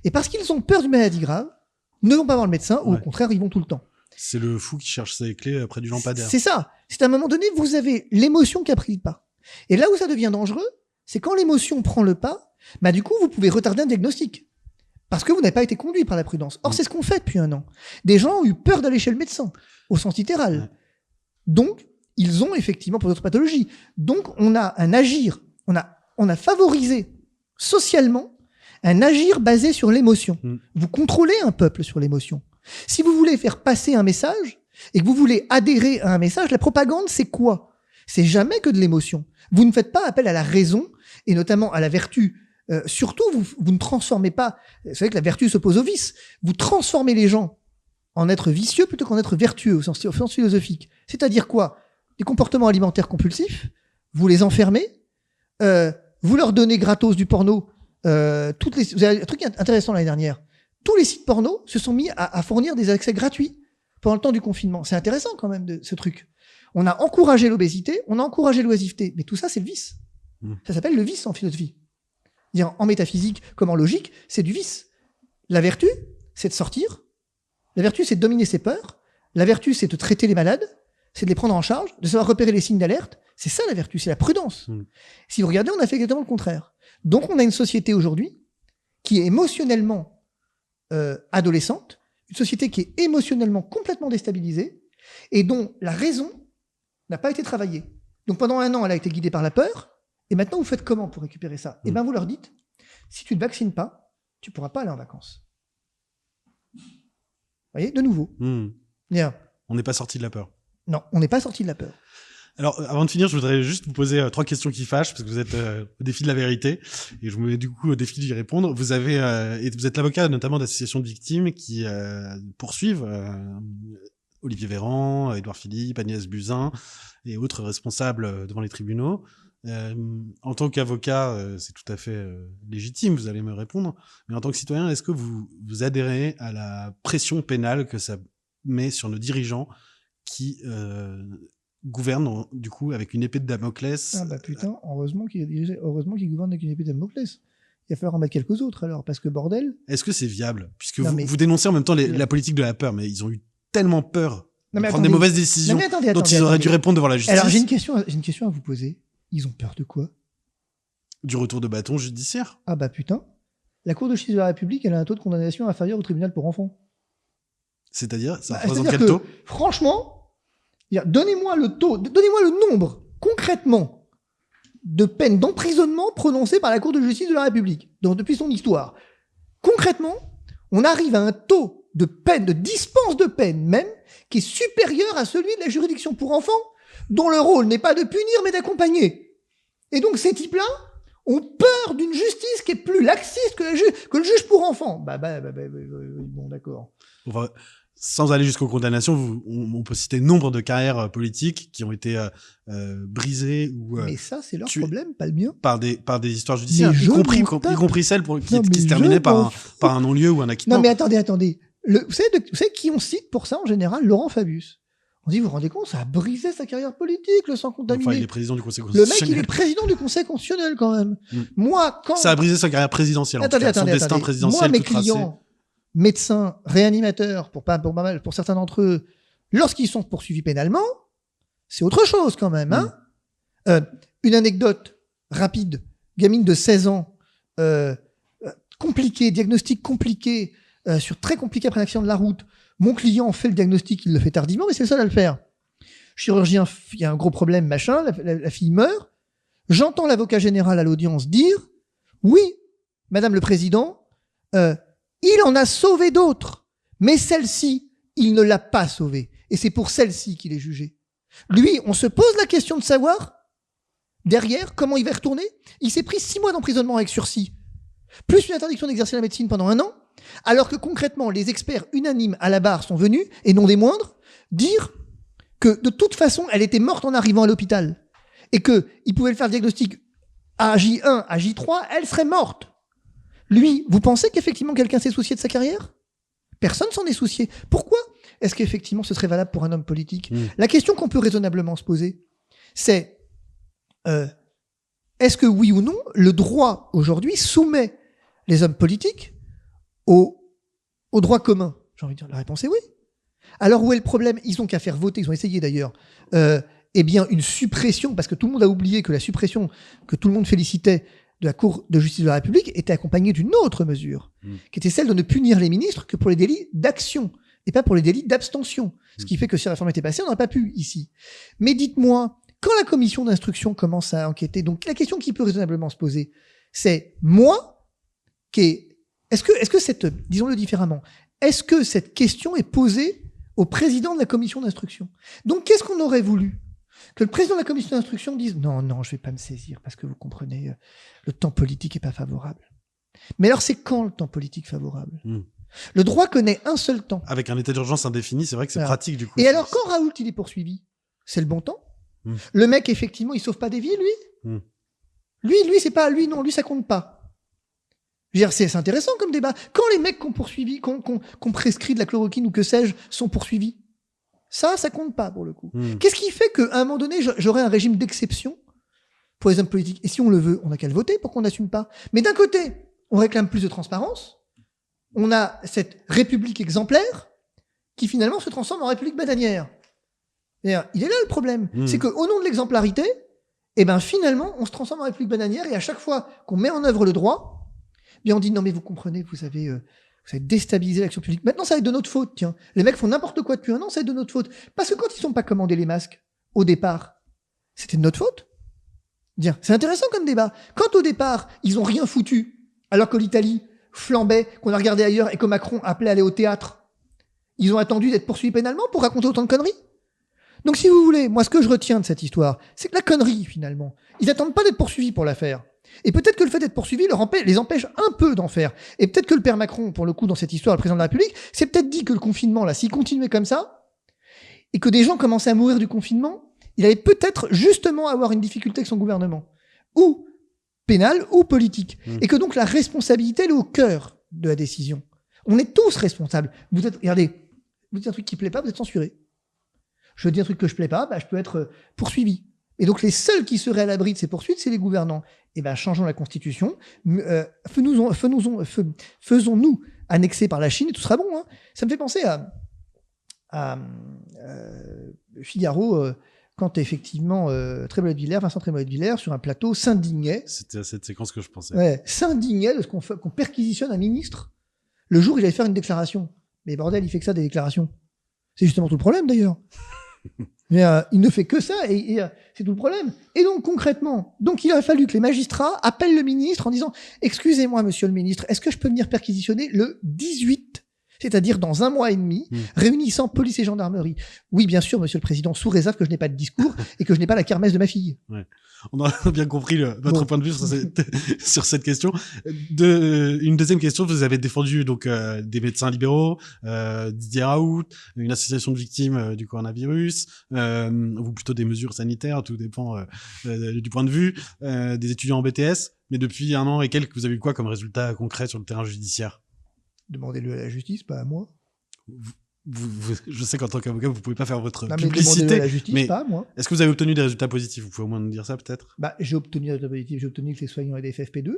et parce qu'ils ont peur d'une maladie grave, ne vont pas voir le médecin, ou au contraire, ils vont tout le temps. C'est le fou qui cherche ses clés près du lampadaire. C'est ça. C'est à un moment donné, vous avez l'émotion qui a pris le pas. Et là où ça devient dangereux, c'est quand l'émotion prend le pas, bah du coup, vous pouvez retarder un diagnostic. Parce que vous n'avez pas été conduit par la prudence. Or, c'est ce qu'on fait depuis un an. Des gens ont eu peur d'aller chez le médecin, au sens littéral. Donc, ils ont effectivement pour d'autres pathologies. Donc, on a un agir, on a favorisé socialement un agir basé sur l'émotion. Vous contrôlez un peuple sur l'émotion. Si vous voulez faire passer un message et que vous voulez adhérer à un message, la propagande, c'est quoi ? C'est jamais que de l'émotion. Vous ne faites pas appel à la raison et notamment à la vertu. Surtout, vous ne transformez pas... Vous savez que la vertu s'oppose au vice. Vous transformez les gens en êtres vicieux plutôt qu'en êtres vertueux au sens philosophique. C'est-à-dire quoi ? Des comportements alimentaires compulsifs, vous les enfermez, vous leur donnez gratos du porno. Vous avez un truc intéressant l'année dernière. Tous les sites porno se sont mis à fournir des accès gratuits pendant le temps du confinement. C'est intéressant quand même ce truc. On a encouragé l'obésité, on a encouragé l'oisiveté, mais tout ça c'est le vice. Ça s'appelle le vice en philosophie. En métaphysique comme en logique, c'est du vice. La vertu, c'est de sortir. La vertu, c'est de dominer ses peurs. La vertu, c'est de traiter les malades, c'est de les prendre en charge, de savoir repérer les signes d'alerte. C'est ça la vertu, c'est la prudence. Si vous regardez, on a fait exactement le contraire. Donc on a une société aujourd'hui qui est émotionnellement adolescente, une société qui est émotionnellement complètement déstabilisée et dont la raison n'a pas été travaillée. Donc pendant un an, elle a été guidée par la peur, et maintenant vous faites comment pour récupérer ça ? Eh bien vous leur dites, si tu ne te vaccines pas, tu ne pourras pas aller en vacances. Vous voyez, de nouveau. Bien. On n'est pas sorti de la peur. Non, on n'est pas sorti de la peur. Alors, avant de finir, je voudrais juste vous poser 3 questions qui fâchent, parce que vous êtes au défi de la vérité, et je vous mets du coup au défi d'y répondre. Vous avez, et vous êtes l'avocat notamment d'associations de victimes qui poursuivent Olivier Véran, Édouard Philippe, Agnès Buzyn et autres responsables devant les tribunaux. En tant qu'avocat, c'est tout à fait légitime, vous allez me répondre. Mais en tant que citoyen, est-ce que vous adhérez à la pression pénale que ça met sur nos dirigeants qui gouvernent du coup avec une épée de Damoclès? Ah bah putain, heureusement qu'ils gouvernent avec une épée de Damoclès. Il va falloir en mettre quelques autres alors, parce que bordel. Est-ce que c'est viable? Puisque Non, vous dénoncez en même temps la politique de la peur, mais ils ont eu tellement peur de prendre attendez. des mauvaises décisions dont ils auraient dû répondre devant la justice. Alors j'ai une question à vous poser. Ils ont peur de quoi? Du retour de bâton judiciaire. Ah bah putain, la Cour de justice de la République, elle a un taux de condamnation inférieur au tribunal pour enfants. C'est-à-dire, ça Bah, représente c'est-à-dire quel que, taux? franchement, donnez-moi le nombre, concrètement, de peines d'emprisonnement prononcées par la Cour de justice de la République, depuis son histoire. Concrètement, on arrive à un taux de peine, de dispense de peine même, qui est supérieur à celui de la juridiction pour enfants, dont le rôle n'est pas de punir, mais d'accompagner. Et donc, ces types-là ont peur d'une justice qui est plus laxiste que le juge pour enfants. Bon, d'accord. Enfin, sans aller jusqu'aux condamnations, on peut citer nombre de carrières politiques qui ont été brisées ou Mais ça, c'est leur tuées problème, pas le mien. par des histoires judiciaires, Mais y compris celles qui se terminaient par un non-lieu ou un acquittement. Non, mais attendez. Vous savez qui on cite pour ça en général? Laurent Fabius. On dit, vous vous rendez compte, ça a brisé sa carrière politique, le sang contaminé. Enfin, il est président du Conseil Le constitutionnel. mec, il est président du Conseil constitutionnel quand même. Moi, ça a brisé sa carrière présidentielle. Son destin présidentiel. Moi, mes clients, médecins, réanimateurs, pour certains d'entre eux, lorsqu'ils sont poursuivis pénalement, c'est autre chose quand même. Hein. Une anecdote rapide. Gamine de 16 ans, compliqué, diagnostic compliqué, très compliqué après un accident de la route. Mon client fait le diagnostic, il le fait tardivement, mais c'est le seul à le faire. Chirurgien, il y a un gros problème, machin, la fille meurt. J'entends l'avocat général à l'audience dire « Oui, Madame le Président, il en a sauvé d'autres, mais celle-ci, il ne l'a pas sauvée. Et c'est pour celle-ci qu'il est jugé. » Lui, on se pose la question de savoir, derrière, comment il va retourner. Il s'est pris 6 mois d'emprisonnement avec sursis, plus une interdiction d'exercer la médecine pendant 1 an, alors que concrètement, les experts unanimes à la barre sont venus, et non des moindres, dire que de toute façon, elle était morte en arrivant à l'hôpital, et qu'il pouvait le faire le diagnostic à J1, à J3, elle serait morte. Lui, vous pensez qu'effectivement quelqu'un s'est soucié de sa carrière? Personne s'en est soucié. Pourquoi est-ce qu'effectivement ce serait valable pour un homme politique? La question qu'on peut raisonnablement se poser, c'est est-ce que oui ou non, le droit aujourd'hui soumet les hommes politiques au droit commun? J'ai envie de dire, la réponse est oui. Alors où est le problème? Ils ont qu'à faire voter, ils ont essayé d'ailleurs, une suppression, parce que tout le monde a oublié que la suppression que tout le monde félicitait de la Cour de justice de la République était accompagnée d'une autre mesure, qui était celle de ne punir les ministres que pour les délits d'action, et pas pour les délits d'abstention. Ce qui fait que si la réforme était passée, on n'aurait pas pu ici. Mais dites-moi, quand la commission d'instruction commence à enquêter, donc la question qui peut raisonnablement se poser, c'est moi est-ce que cette, disons-le différemment, est-ce que cette question est posée au président de la commission d'instruction? Donc, qu'est-ce qu'on aurait voulu? Que le président de la commission d'instruction dise « Non, je vais pas me saisir parce que vous comprenez, le temps politique est pas favorable. » Mais alors, c'est quand le temps politique favorable? Le droit connaît un seul temps. Avec un état d'urgence indéfini, c'est vrai que c'est pratique du coup. Et alors, quand Raoult, il est poursuivi, c'est le bon temps? Le mec, effectivement, il sauve pas des vies, lui? Lui, c'est pas lui, non, lui, ça compte pas. Je veux dire, c'est intéressant comme débat. Quand les mecs qu'on poursuivi, qu'on prescrit de la chloroquine ou que sais-je, sont poursuivis, ça compte pas pour le coup. Qu'est-ce qui fait qu'à un moment donné, j'aurais un régime d'exception pour les hommes politiques? Et si on le veut, on n'a qu'à le voter pour qu'on n'assume pas. Mais d'un côté, on réclame plus de transparence. On a cette république exemplaire qui finalement se transforme en république bananière. Il est là le problème. C'est qu'au nom de l'exemplarité, finalement, on se transforme en république bananière et à chaque fois qu'on met en œuvre le droit, on dit non mais vous comprenez, vous avez déstabilisé l'action publique. Maintenant ça va être de notre faute, tiens. Les mecs font n'importe quoi depuis 1 an, ça va être de notre faute. Parce que quand ils n'ont pas commandé les masques au départ, c'était de notre faute. C'est intéressant comme débat. Quand au départ ils ont rien foutu, alors que l'Italie flambait, qu'on a regardé ailleurs et que Macron appelait à aller au théâtre, ils ont attendu d'être poursuivis pénalement pour raconter autant de conneries. Donc, si vous voulez, moi, ce que je retiens de cette histoire, c'est que la connerie, finalement, ils n'attendent pas d'être poursuivis pour l'affaire. Et peut-être que le fait d'être poursuivis les empêche un peu d'en faire. Et peut-être que le père Macron, pour le coup, dans cette histoire, le président de la République, s'est peut-être dit que le confinement, là, s'il continuait comme ça, et que des gens commençaient à mourir du confinement, il allait peut-être justement avoir une difficulté avec son gouvernement. Ou pénale, ou politique. Et que donc la responsabilité, elle est au cœur de la décision. On est tous responsables. Regardez, vous dites un truc qui plaît pas, vous êtes censuré. Je dis un truc que je plais pas, je peux être poursuivi. Et donc les seuls qui seraient à l'abri de ces poursuites, c'est les gouvernants. Et changeons la Constitution, faisons-nous annexer par la Chine et tout sera bon. Hein. Ça me fait penser à Figaro, quand effectivement Vincent Trémollet de Villers, sur un plateau, s'indignait. C'était à cette séquence que je pensais. Ouais, s'indignait de ce qu'on perquisitionne un ministre le jour où il allait faire une déclaration. Mais bordel, il fait que ça, des déclarations. C'est justement tout le problème d'ailleurs. Mais il ne fait que ça et c'est tout le problème. Et donc concrètement, il a fallu que les magistrats appellent le ministre en disant « Excusez-moi, monsieur le ministre, est-ce que je peux venir perquisitionner le 18 ? C'est-à-dire dans 1 mois et demi, réunissant police et gendarmerie. Oui, bien sûr, monsieur le président, sous réserve que je n'ai pas de discours et que je n'ai pas la kermesse de ma fille. » Ouais. On a bien compris votre point de vue sur cette question. Une deuxième question, vous avez défendu donc des médecins libéraux, Didier Raoult, une association de victimes du coronavirus, ou plutôt des mesures sanitaires, tout dépend du point de vue, des étudiants en BTS. Mais depuis 1 an et quelques, vous avez eu quoi comme résultat concret sur le terrain judiciaire ? Demandez-le à la justice, pas à moi. Je sais qu'en tant qu'avocat, vous pouvez pas faire votre mais publicité. À la justice, mais pas à moi. Est-ce que vous avez obtenu des résultats positifs ? Vous pouvez au moins nous dire ça, peut-être ? J'ai obtenu des résultats positifs. J'ai obtenu que les soignants aient des FFP2.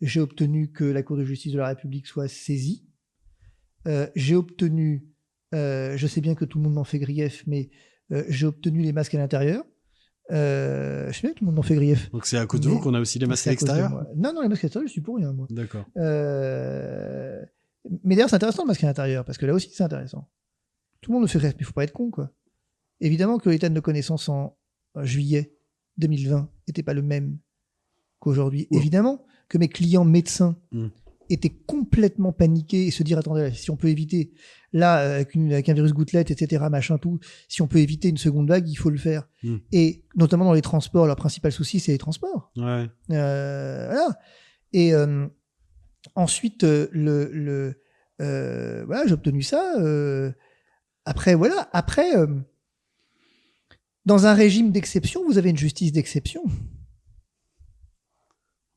J'ai obtenu que la Cour de justice de la République soit saisie. J'ai obtenu, je sais bien que tout le monde m'en fait grief, mais j'ai obtenu les masques à l'intérieur. Je sais bien que tout le monde m'en fait grief. Donc c'est à cause de vous qu'on a aussi les masques à l'extérieur ? Non, les masques à l'extérieur, je suis pour rien, moi. D'accord. Mais d'ailleurs, c'est intéressant le masque à l'intérieur, parce que là aussi, c'est intéressant. Tout le monde me fait rire, mais il faut pas être con, quoi. Évidemment que l'état de nos connaissances en juillet 2020 n'était pas le même qu'aujourd'hui. Ouais. Évidemment que mes clients médecins étaient complètement paniqués et se dire, attendez, si on peut éviter, là, avec un virus gouttelette, etc., machin, tout, si on peut éviter une seconde vague, il faut le faire. Et notamment dans les transports, leur principal souci, c'est les transports. Ouais. Voilà. Et ensuite, voilà, j'ai obtenu ça. Après, dans un régime d'exception, vous avez une justice d'exception.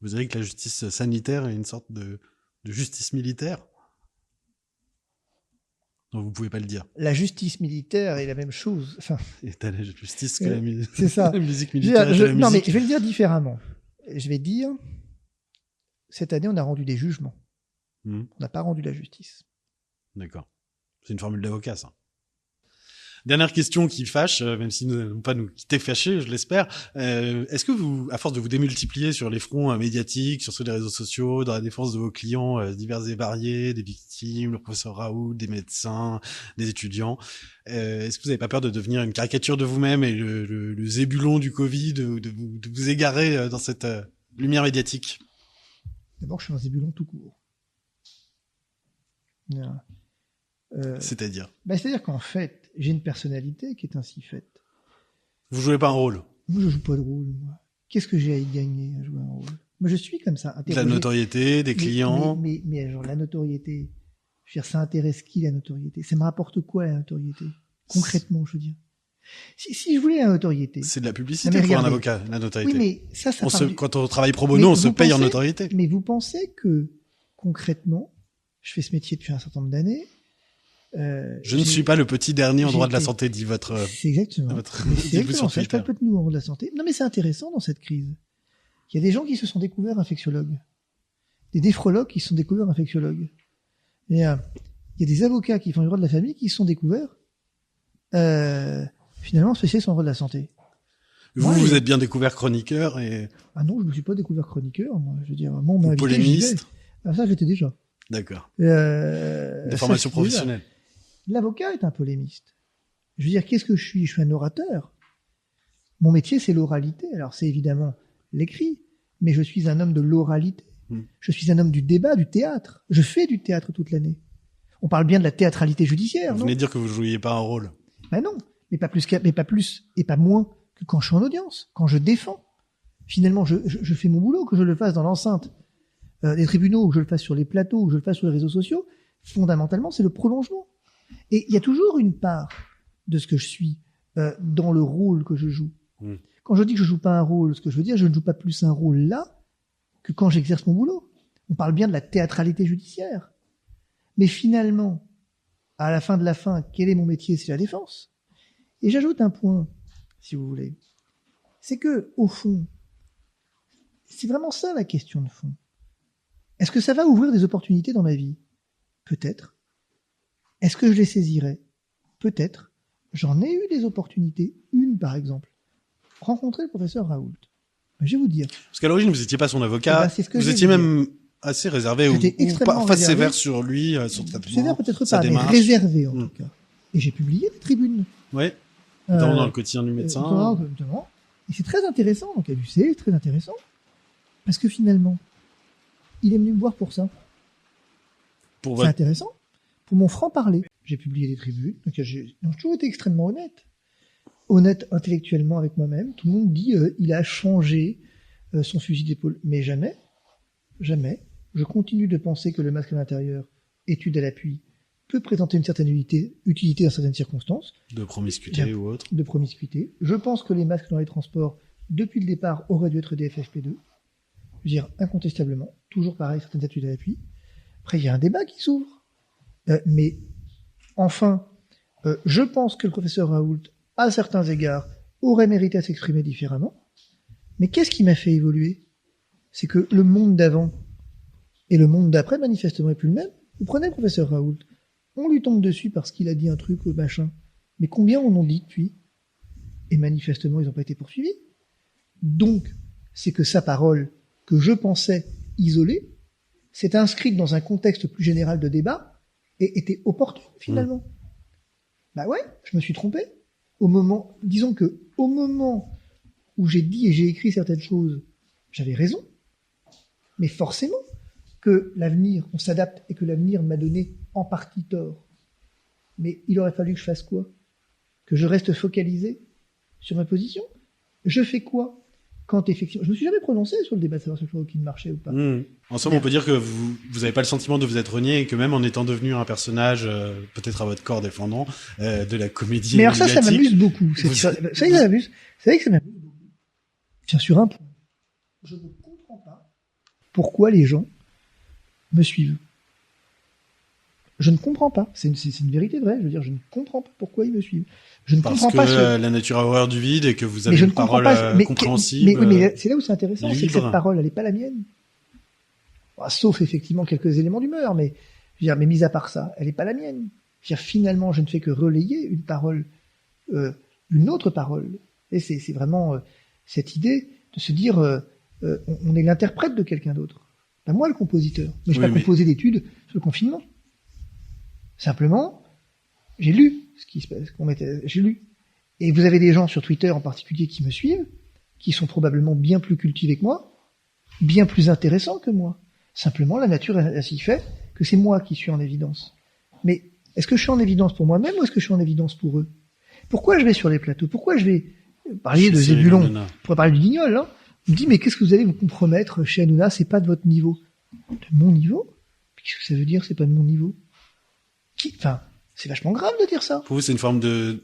Vous direz que la justice sanitaire est une sorte de justice militaire ? Non, vous pouvez pas le dire. La justice militaire est la même chose. Enfin, et t'as la justice que la musique. C'est ça. La musique militaire. Non, mais je vais le dire différemment. Je vais dire, cette année, on a rendu des jugements. On n'a pas rendu la justice. D'accord. C'est une formule d'avocat, ça. Dernière question qui fâche, même si nous n'allons pas nous quitter fâchés, je l'espère. Est-ce que vous, à force de vous démultiplier sur les fronts médiatiques, sur ceux des réseaux sociaux, dans la défense de vos clients divers et variés, des victimes, le professeur Raoult, des médecins, des étudiants, est-ce que vous n'avez pas peur de devenir une caricature de vous-même et le zébulon du Covid, de vous égarer dans cette lumière médiatique ? D'abord, je suis un zébulon tout court. C'est-à-dire c'est-à-dire qu'en fait, j'ai une personnalité qui est ainsi faite. Vous jouez pas un rôle ? Moi, je joue pas de rôle, moi. Qu'est-ce que j'ai à y gagner à jouer un rôle ? Moi, je suis comme ça. De la notoriété, des clients. Mais genre, la notoriété, je veux dire, ça intéresse qui, la notoriété ? Ça me rapporte quoi, la notoriété ? Concrètement, je veux dire. Si je voulais la notoriété... C'est de la publicité pour un avocat, la notoriété. Oui, mais ça quand on travaille pro bono, on se paye en notoriété. Mais vous pensez que, concrètement, je fais ce métier depuis un certain nombre d'années. Je ne suis pas le petit dernier en droit de la santé, dit votre. C'est exactement. C'est exactement ça. Je suis pas le petit nouveau en droit de la santé. Non, mais c'est intéressant dans cette crise. Il y a des gens qui se sont découverts infectiologues, des néphrologues qui se sont découverts infectiologues. Il y a des avocats qui font le droit de la famille qui se sont découverts finalement spécialistes en droit de la santé. Vous êtes bien découvert chroniqueur et. Ah non, je me suis pas découvert chroniqueur. Moi, je veux dire, moi, on m'a invité, polémiste. Ça, j'étais déjà. D'accord. Des formations professionnelles. L'avocat est un polémiste. Je veux dire, qu'est-ce que je suis ? Je suis un orateur. Mon métier, c'est l'oralité. Alors, c'est évidemment l'écrit, mais je suis un homme de l'oralité. Je suis un homme du débat, du théâtre. Je fais du théâtre toute l'année. On parle bien de la théâtralité judiciaire, Vous venez de dire que vous ne jouiez pas un rôle. Ben non. mais pas plus et pas moins que quand je suis en audience, quand je défends. Finalement, je fais mon boulot, que je le fasse dans l'enceinte des tribunaux, ou que je le fasse sur les plateaux, ou que je le fasse sur les réseaux sociaux. Fondamentalement, c'est le prolongement. Et il y a toujours une part de ce que je suis dans le rôle que je joue. Quand je dis que je joue pas un rôle, ce que je veux dire, je ne joue pas plus un rôle là que quand j'exerce mon boulot. On parle bien de la théâtralité judiciaire. Mais finalement, à la fin de la fin, quel est mon métier? C'est la défense. Et j'ajoute un point, si vous voulez. C'est que, au fond, c'est vraiment ça la question de fond. Est-ce que ça va ouvrir des opportunités dans ma vie? Peut-être. Est-ce que je les saisirai? Peut-être. J'en ai eu des opportunités. Une, par exemple. Rencontrer le professeur Raoult. Je vais vous dire. Parce qu'à l'origine, vous n'étiez pas son avocat. C'est ce que vous étiez même assez réservé ou parfois réservé. sévère sur lui, son traitement, sévère peut-être sa pas, mais démarche. réservé en tout cas. Et j'ai publié des tribunes. Oui. Dans le quotidien du médecin. Exactement. Et c'est très intéressant. Donc, LUC, c'est très intéressant. Parce que finalement, il est venu me voir pour ça. C'est intéressant. Pour mon franc-parler. J'ai publié des tribunes. Donc, j'ai toujours été extrêmement honnête. Honnête intellectuellement avec moi-même. Tout le monde dit il a changé son fusil d'épaule. Mais jamais, je continue de penser que le masque à l'intérieur, étude à l'appui, peut présenter une certaine utilité dans certaines circonstances. De promiscuité ou autre. De promiscuité. Je pense que les masques dans les transports, depuis le départ, auraient dû être des FFP2. Je veux dire, incontestablement. Toujours pareil, certaines études à l'appui. Après, il y a un débat qui s'ouvre. Mais, enfin, je pense que le professeur Raoult, à certains égards, aurait mérité à s'exprimer différemment. Mais qu'est-ce qui m'a fait évoluer? C'est que le monde d'avant et le monde d'après, manifestement, n'est plus le même. Vous prenez le professeur Raoult, on lui tombe dessus parce qu'il a dit un truc ou machin. Mais combien en ont dit depuis? Et manifestement, ils n'ont pas été poursuivis. Donc, c'est que sa parole, que je pensais isolée, s'est inscrite dans un contexte plus général de débat et était opportune, finalement. Bah ouais, je me suis trompé. Disons que, au moment où j'ai dit et j'ai écrit certaines choses, j'avais raison. Mais forcément que l'avenir, on s'adapte et que l'avenir m'a donné en partie tort. Mais il aurait fallu que je fasse quoi? Que je reste focalisé sur ma position? Je fais quoi quand effectivement... Je me suis jamais prononcé sur le débat de savoir si le chloroquine marchait ou pas. En somme, on peut dire que vous n'avez pas le sentiment de vous être renié et que même en étant devenu un personnage, peut-être à votre corps défendant, de la comédie mais alors médiatique, ça m'amuse beaucoup. Ça m'amuse. C'est vrai que ça m'amuse beaucoup. Tiens, sur un point. Je ne comprends pas pourquoi les gens me suivent. Je ne comprends pas. C'est une vérité vraie. Je veux dire, je ne comprends pas pourquoi ils me suivent. Je ne comprends pas la nature a horreur du vide et que vous avez une parole compréhensible. Mais c'est là où c'est intéressant, c'est que libre. cette parole, elle n'est pas la mienne. Bah, sauf effectivement quelques éléments d'humeur, mais je veux dire, mais mis à part ça, elle n'est pas la mienne. Je veux dire, finalement, je ne fais que relayer une parole, une autre parole. Et c'est vraiment cette idée de se dire, on est l'interprète de quelqu'un d'autre. Pas moi le compositeur, mais je n'ai pas composé d'études sur le confinement. Simplement, j'ai lu ce qui se passe, j'ai lu. Et vous avez des gens sur Twitter en particulier qui me suivent, qui sont probablement bien plus cultivés que moi, bien plus intéressants que moi. Simplement, la nature ainsi fait que c'est moi qui suis en évidence. Mais est-ce que je suis en évidence pour moi-même ou est-ce que je suis en évidence pour eux? Pourquoi je vais sur les plateaux? Pourquoi je vais parler de Zébulon? Pour parler du Guignol, hein? On me dit, mais qu'est-ce que vous allez vous compromettre chez Hanouna? C'est pas de votre niveau. De mon niveau? Qu'est-ce que ça veut dire, c'est pas de mon niveau? Enfin, c'est vachement grave de dire ça. Pour vous, c'est une forme de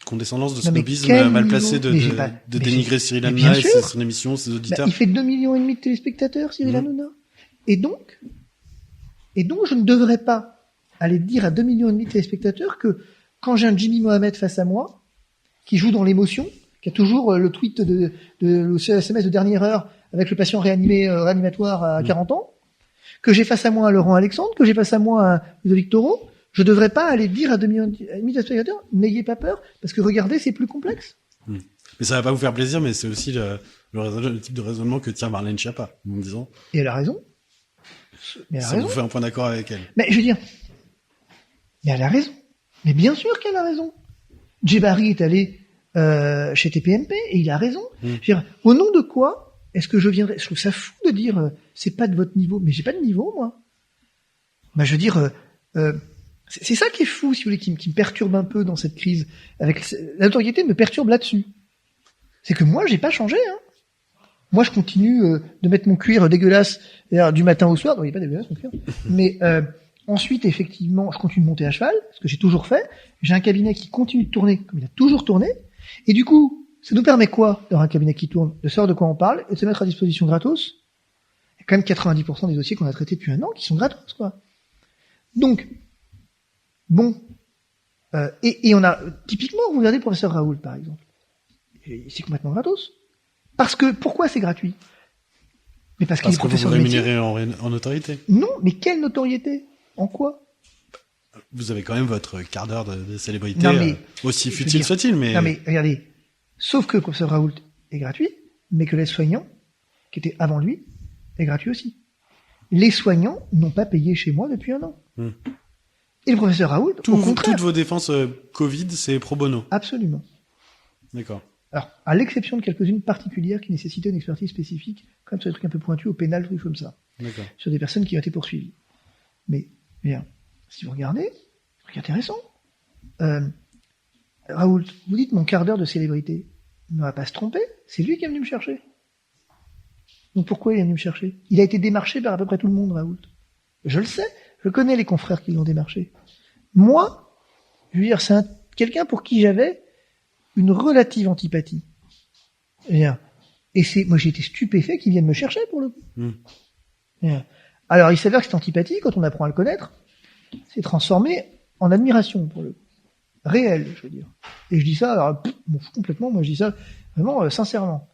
condescendance, de snobisme mal placé de dénigrer Cyril Hanouna et son émission, ses auditeurs. Il fait 2,5 millions de téléspectateurs, Cyril Hanouna. Et donc, je ne devrais pas aller dire à 2,5 millions de téléspectateurs que quand j'ai un Jimmy Mohamed face à moi, qui joue dans l'émotion, qui a toujours le tweet le SMS de dernière heure avec le patient réanimatoire à 40 ans, que j'ai face à moi un Laurent Alexandre, que j'ai face à moi un Ludovic Toro, je devrais pas aller dire à 2,5 millions de téléspectateurs, n'ayez pas peur, parce que regardez, c'est plus complexe. Mais ça va pas vous faire plaisir, mais c'est aussi le type de raisonnement que tient Marlène Schiappa, en disant. Et elle a raison. Ça vous fait un point d'accord avec elle. Mais je veux dire, mais elle a raison. Mais bien sûr qu'elle a raison. Djebari est allé chez TPMP et il a raison. Je veux dire, au nom de quoi est-ce que je viendrais? Je trouve ça fou de dire c'est pas de votre niveau. Mais j'ai pas de niveau, moi. Bah, je veux dire, C'est ça qui est fou, si vous voulez, qui me perturbe un peu dans cette crise. La notoriété me perturbe là-dessus. C'est que moi, j'ai pas changé. Hein. Moi, je continue de mettre mon cuir dégueulasse du matin au soir. Non, il n'est pas dégueulasse, mon cuir. Mais ensuite, effectivement, je continue de monter à cheval, ce que j'ai toujours fait. J'ai un cabinet qui continue de tourner comme il a toujours tourné. Et du coup, ça nous permet quoi, d'avoir un cabinet qui tourne, de savoir de quoi on parle et de se mettre à disposition gratos. Il y a quand même 90% des dossiers qu'on a traités depuis un an qui sont gratos, quoi. Donc, bon. Et on a, typiquement, vous regardez le professeur Raoult, par exemple. C'est complètement gratos. Parce que, pourquoi c'est gratuit? Mais parce qu'il est professeur de métier. Parce que vous rémunérez en notoriété. Non, mais quelle notoriété? En quoi? Vous avez quand même votre quart d'heure de célébrité, non, mais, aussi futile soit-il, mais... Non mais, regardez, sauf que le professeur Raoult est gratuit, mais que les soignants, qui étaient avant lui, est gratuit aussi. Les soignants n'ont pas payé chez moi depuis un an. Et le professeur Raoult, au contraire... Toutes vos défenses Covid, c'est pro bono. Absolument. D'accord. Alors, à l'exception de quelques-unes particulières qui nécessitaient une expertise spécifique, comme sur des trucs un peu pointus au pénal, trucs comme ça. D'accord. Sur des personnes qui ont été poursuivies. Mais, bien, si vous regardez, c'est intéressant. Raoult, vous dites mon quart d'heure de célébrité. Il ne va pas se tromper, c'est lui qui est venu me chercher. Donc pourquoi il est venu me chercher? Il a été démarché par à peu près tout le monde, Raoult. Je le sais, je connais les confrères qui l'ont démarché. Moi, je veux dire, c'est quelqu'un pour qui j'avais une relative antipathie. Et moi j'ai été stupéfait qu'il vienne me chercher pour le coup. Alors il s'avère que cette antipathie, quand on apprend à le connaître, s'est transformée en admiration pour le coup. Réelle, je veux dire. Et je dis ça, alors, complètement, moi je dis ça vraiment sincèrement.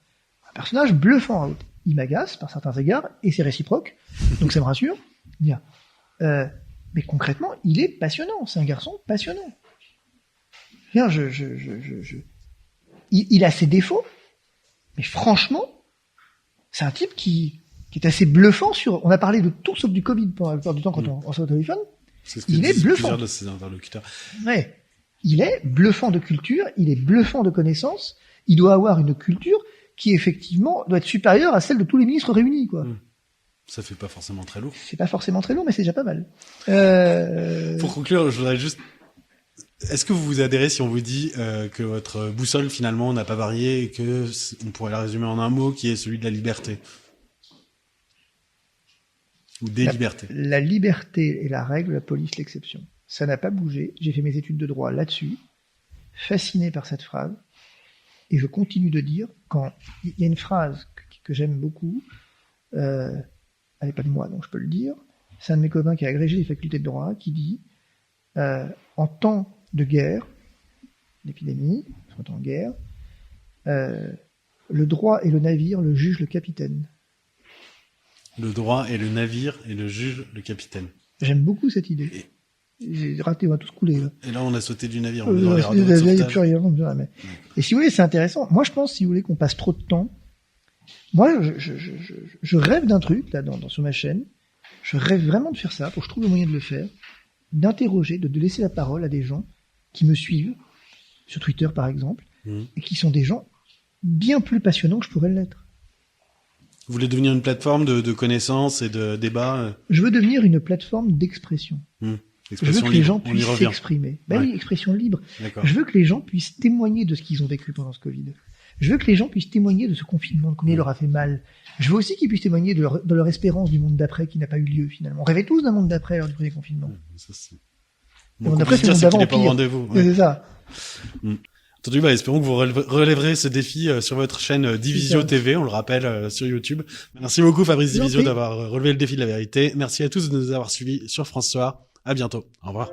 Un personnage bluffant, Raoult. Il m'agace par certains égards, et c'est réciproque, donc ça me rassure. Mais concrètement, il est passionnant, c'est un garçon passionnant. Il a ses défauts, mais franchement, c'est un type qui est assez bluffant sur... On a parlé de tout sauf du Covid pendant la plupart du temps quand on s'est au téléphone. C'est ce que il est bluffant. Plusieurs de ses interlocuteurs. Ouais. Il est bluffant de culture, il est bluffant de connaissances, il doit avoir une culture qui effectivement doit être supérieure à celle de tous les ministres réunis, quoi. Ça fait pas forcément très lourd. C'est pas forcément très lourd, mais c'est déjà pas mal. Pour conclure, je voudrais juste... Est-ce que vous vous adhérez si on vous dit que votre boussole finalement n'a pas varié et que on pourrait la résumer en un mot qui est celui de la liberté? Ou des libertés? La liberté est la règle, la police l'exception. Ça n'a pas bougé. J'ai fait mes études de droit là-dessus, fasciné par cette phrase. Et je continue de dire, quand il y a une phrase que j'aime beaucoup, elle n'est pas de moi, donc je peux le dire, c'est un de mes copains qui a agrégé les facultés de droit, qui dit en temps de guerre, d'épidémie, en temps de guerre, le droit et le navire le juge le capitaine. Le droit et le navire et le juge le capitaine. J'aime beaucoup cette idée. J'ai raté, on va tous couler. Là. Et là, on a sauté du navire. Il n'y a plus rien. Et si vous voulez, c'est intéressant. Moi, je pense, si vous voulez, qu'on passe trop de temps. Moi, je rêve d'un truc, là, sur ma chaîne. Je rêve vraiment de faire ça, pour que je trouve le moyen de le faire. D'interroger, de laisser la parole à des gens qui me suivent, sur Twitter, par exemple, et qui sont des gens bien plus passionnants que je pourrais l'être. Vous voulez devenir une plateforme de connaissances et de débats? Je veux devenir une plateforme d'expression. Je veux que les gens puissent s'exprimer. Oui, expression libre. Je veux que les gens puissent témoigner de ce qu'ils ont vécu pendant ce Covid. Je veux que les gens puissent témoigner de ce confinement, de combien il leur a fait mal. Je veux aussi qu'ils puissent témoigner de leur espérance du monde d'après qui n'a pas eu lieu finalement. On rêvait tous d'un monde d'après lors du premier confinement. Le monde d'après, c'est le monde d'avant. Pas au rendez-vous. C'est ça. Entendu, espérons que vous relèverez ce défi sur votre chaîne Divisio TV, on le rappelle, sur YouTube. Merci beaucoup Fabrice Divisio d'avoir relevé le défi de la vérité. Merci à tous de nous avoir suivis sur France Soir. À bientôt. Au revoir.